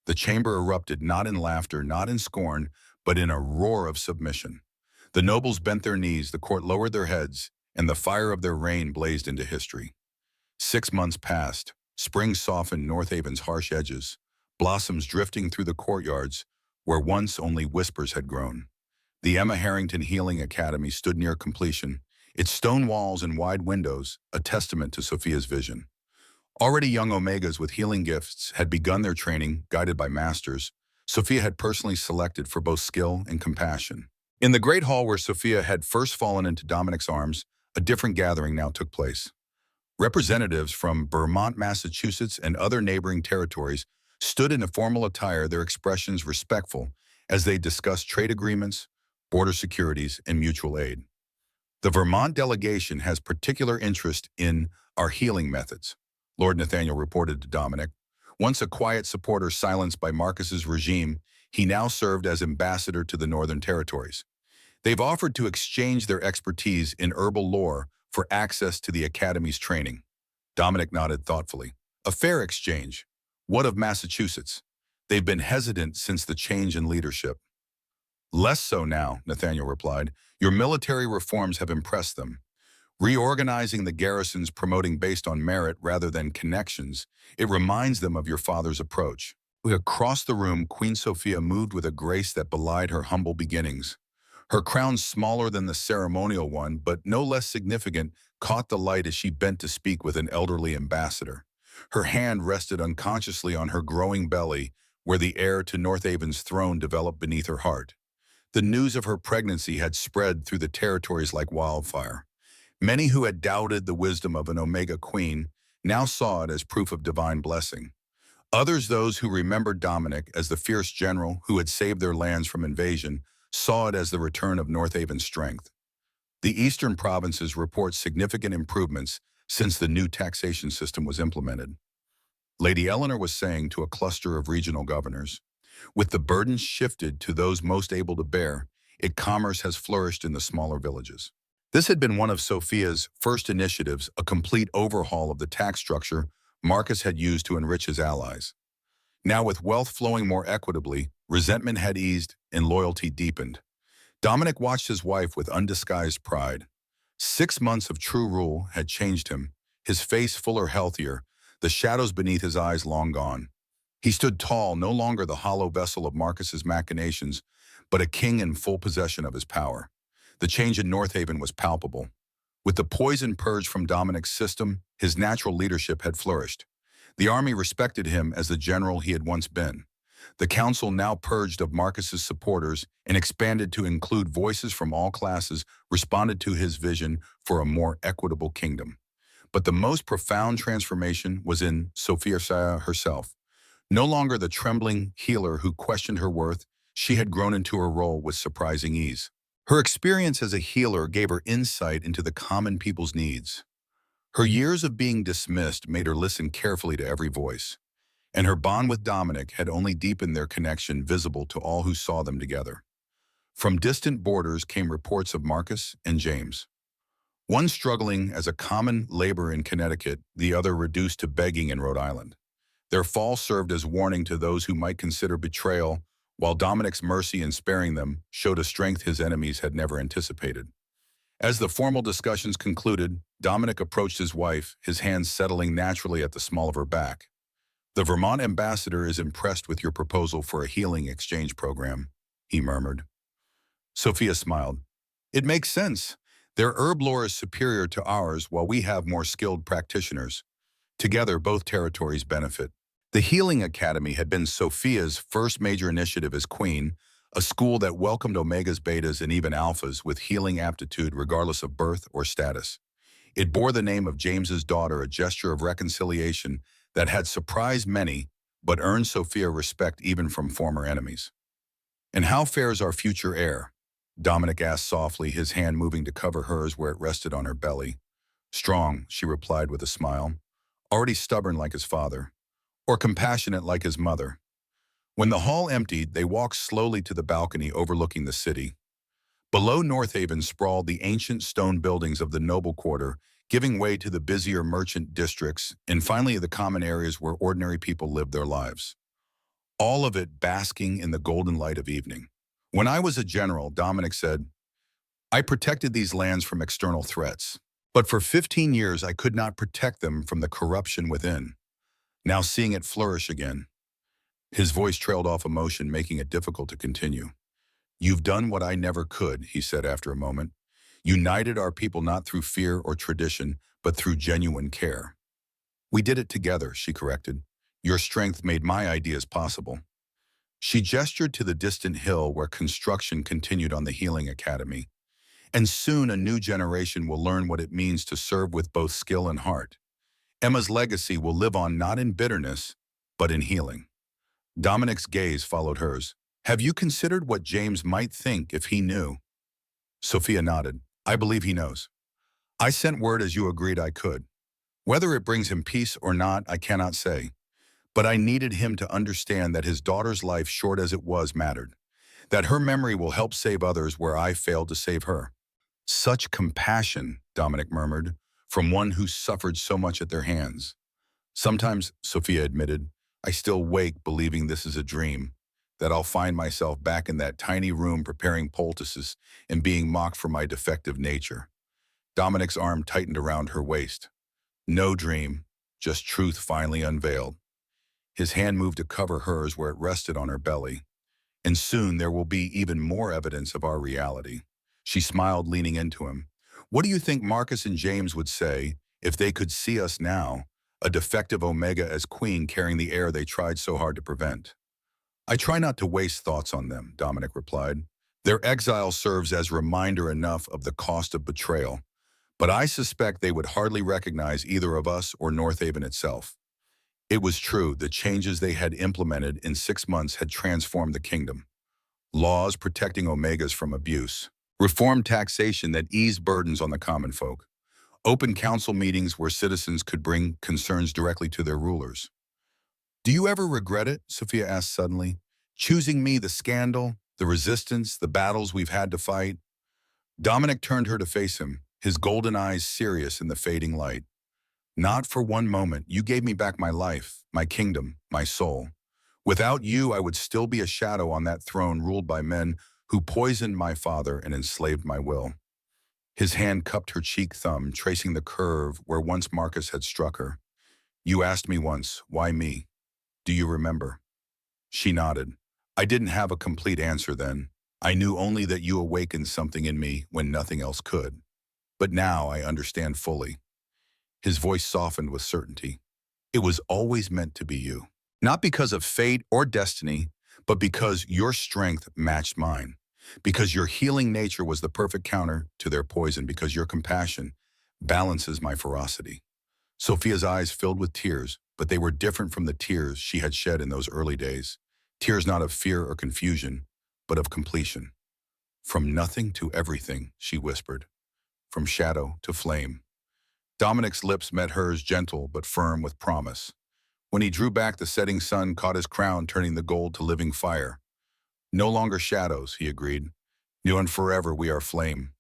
The chamber erupted not in laughter, not in scorn, but in a roar of submission. The nobles bent their knees, the court lowered their heads, and the fire of their reign blazed into history. 6 months passed. Spring softened Northaven's harsh edges, blossoms drifting through the courtyards where once only whispers had grown. The Emma Harrington Healing Academy stood near completion, its stone walls and wide windows a testament to Sophia's vision. Already young Omegas with healing gifts had begun their training, guided by masters Sophia had personally selected for both skill and compassion. In the great hall where Sophia had first fallen into Dominic's arms, a different gathering now took place. Representatives from Vermont, Massachusetts, and other neighboring territories stood in a formal attire, their expressions respectful as they discussed trade agreements, border securities, and mutual aid. The Vermont delegation has particular interest in our healing methods, Lord Nathaniel reported to Dominic. Once a quiet supporter silenced by Marcus's regime, he now served as ambassador to the Northern Territories. They've offered to exchange their expertise in herbal lore for access to the Academy's training. Dominic nodded thoughtfully. A fair exchange. What of Massachusetts? They've been hesitant since the change in leadership. Less so now, Nathaniel replied. Your military reforms have impressed them. Reorganizing the garrisons, promoting based on merit rather than connections, it reminds them of your father's approach. Across the room, Queen Sophia moved with a grace that belied her humble beginnings. Her crown, smaller than the ceremonial one, but no less significant, caught the light as she bent to speak with an elderly ambassador. Her hand rested unconsciously on her growing belly, where the heir to Northaven's throne developed beneath her heart. The news of her pregnancy had spread through the territories like wildfire. Many who had doubted the wisdom of an Omega queen now saw it as proof of divine blessing. Others, those who remembered Dominic as the fierce general who had saved their lands from invasion, saw it as the return of Northaven's strength. The eastern provinces report significant improvements since the new taxation system was implemented. Lady Eleanor was saying to a cluster of regional governors, with the burdens shifted to those most able to bear, commerce has flourished in the smaller villages. This had been one of Sophia's first initiatives, a complete overhaul of the tax structure Marcus had used to enrich his allies. Now, with wealth flowing more equitably, resentment had eased and loyalty deepened. Dominic watched his wife with undisguised pride. 6 months of true rule had changed him, his face fuller, healthier, the shadows beneath his eyes long gone. He stood tall, no longer the hollow vessel of Marcus's machinations, but a king in full possession of his power. The change in Northaven was palpable. With the poison purged from Dominic's system, his natural leadership had flourished. The army respected him as the general he had once been. The council, now purged of Marcus's supporters and expanded to include voices from all classes, responded to his vision for a more equitable kingdom. But the most profound transformation was in Sophia herself. No longer the trembling healer who questioned her worth, she had grown into her role with surprising ease. Her experience as a healer gave her insight into the common people's needs. Her years of being dismissed made her listen carefully to every voice, and her bond with Dominic had only deepened their connection, visible to all who saw them together. From distant borders came reports of Marcus and James. One struggling as a common laborer in Connecticut, the other reduced to begging in Rhode Island. Their fall served as warning to those who might consider betrayal, while Dominic's mercy in sparing them showed a strength his enemies had never anticipated. As the formal discussions concluded, Dominic approached his wife, his hands settling naturally at the small of her back. The Vermont ambassador is impressed with your proposal for a healing exchange program, he murmured. Sophia smiled. It makes sense. Their herb lore is superior to ours, while we have more skilled practitioners. Together, both territories benefit. The Healing Academy had been Sophia's first major initiative as queen, a school that welcomed omegas, betas, and even alphas with healing aptitude regardless of birth or status. It bore the name of James's daughter, a gesture of reconciliation that had surprised many but earned Sophia respect even from former enemies. "And how fares our future heir?" Dominic asked softly, his hand moving to cover hers where it rested on her belly. "Strong," she replied with a smile. "Already stubborn like his father, or compassionate like his mother." When the hall emptied, they walked slowly to the balcony overlooking the city. Below Northaven sprawled the ancient stone buildings of the noble quarter, giving way to the busier merchant districts, and finally the common areas where ordinary people lived their lives. All of it basking in the golden light of evening. "When I was a general," Dominic said, "I protected these lands from external threats. But for 15 years I could not protect them from the corruption within. Now seeing it flourish again." His voice trailed off emotion, making it difficult to continue. "You've done what I never could," he said after a moment. "United our people not through fear or tradition, but through genuine care." "We did it together," she corrected. "Your strength made my ideas possible." She gestured to the distant hill where construction continued on the Healing Academy. "And soon a new generation will learn what it means to serve with both skill and heart. Emma's legacy will live on not in bitterness, but in healing." Dominic's gaze followed hers. "Have you considered what James might think if he knew?" Sophia nodded. "I believe he knows. I sent word as you agreed I could. Whether it brings him peace or not, I cannot say. But I needed him to understand that his daughter's life, short as it was, mattered. That her memory will help save others where I failed to save her." "Such compassion," Dominic murmured, "from one who suffered so much at their hands." "Sometimes," Sophia admitted, "I still wake believing this is a dream, that I'll find myself back in that tiny room preparing poultices and being mocked for my defective nature." Dominic's arm tightened around her waist. "No dream, just truth finally unveiled." His hand moved to cover hers where it rested on her belly. "And soon there will be even more evidence of our reality." She smiled, leaning into him. "What do you think Marcus and James would say if they could see us now, a defective Omega as queen carrying the heir they tried so hard to prevent?" "I try not to waste thoughts on them," Dominic replied. "Their exile serves as reminder enough of the cost of betrayal. But I suspect they would hardly recognize either of us or Northaven itself." It was true, the changes they had implemented in 6 months had transformed the kingdom. Laws protecting Omegas from abuse. Reformed taxation that eased burdens on the common folk. Open council meetings where citizens could bring concerns directly to their rulers. "Do you ever regret it?" Sophia asked suddenly. "Choosing me, the scandal, the resistance, the battles we've had to fight?" Dominic turned her to face him, his golden eyes serious in the fading light. "Not for one moment. You gave me back my life, my kingdom, my soul. Without you, I would still be a shadow on that throne ruled by men who poisoned my father and enslaved my will." His hand cupped her cheek thumb, tracing the curve where once Marcus had struck her. "You asked me once, why me? Do you remember?" She nodded. "I didn't have a complete answer then. I knew only that you awakened something in me when nothing else could. But now I understand fully." His voice softened with certainty. "It was always meant to be you. Not because of fate or destiny, but because your strength matched mine. Because your healing nature was the perfect counter to their poison. Because your compassion balances my ferocity." Sophia's eyes filled with tears, but they were different from the tears she had shed in those early days. Tears not of fear or confusion, but of completion. "From nothing to everything," she whispered. "From shadow to flame." Dominic's lips met hers, gentle but firm with promise. When he drew back, the setting sun caught his crown, turning the gold to living fire. "No longer shadows," he agreed. "New and forever we are flame."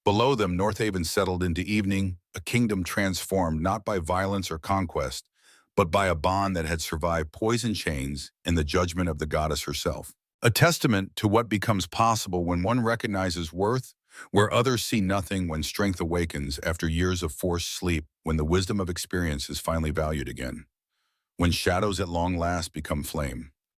Below them, Northaven settled into evening, a kingdom transformed not by violence or conquest, but by a bond that had survived poison chains and the judgment of the goddess herself. A testament to what becomes possible when one recognizes worth, where others see nothing, when strength awakens after years of forced sleep, when the wisdom of experience is finally valued again, when shadows at long last become flame.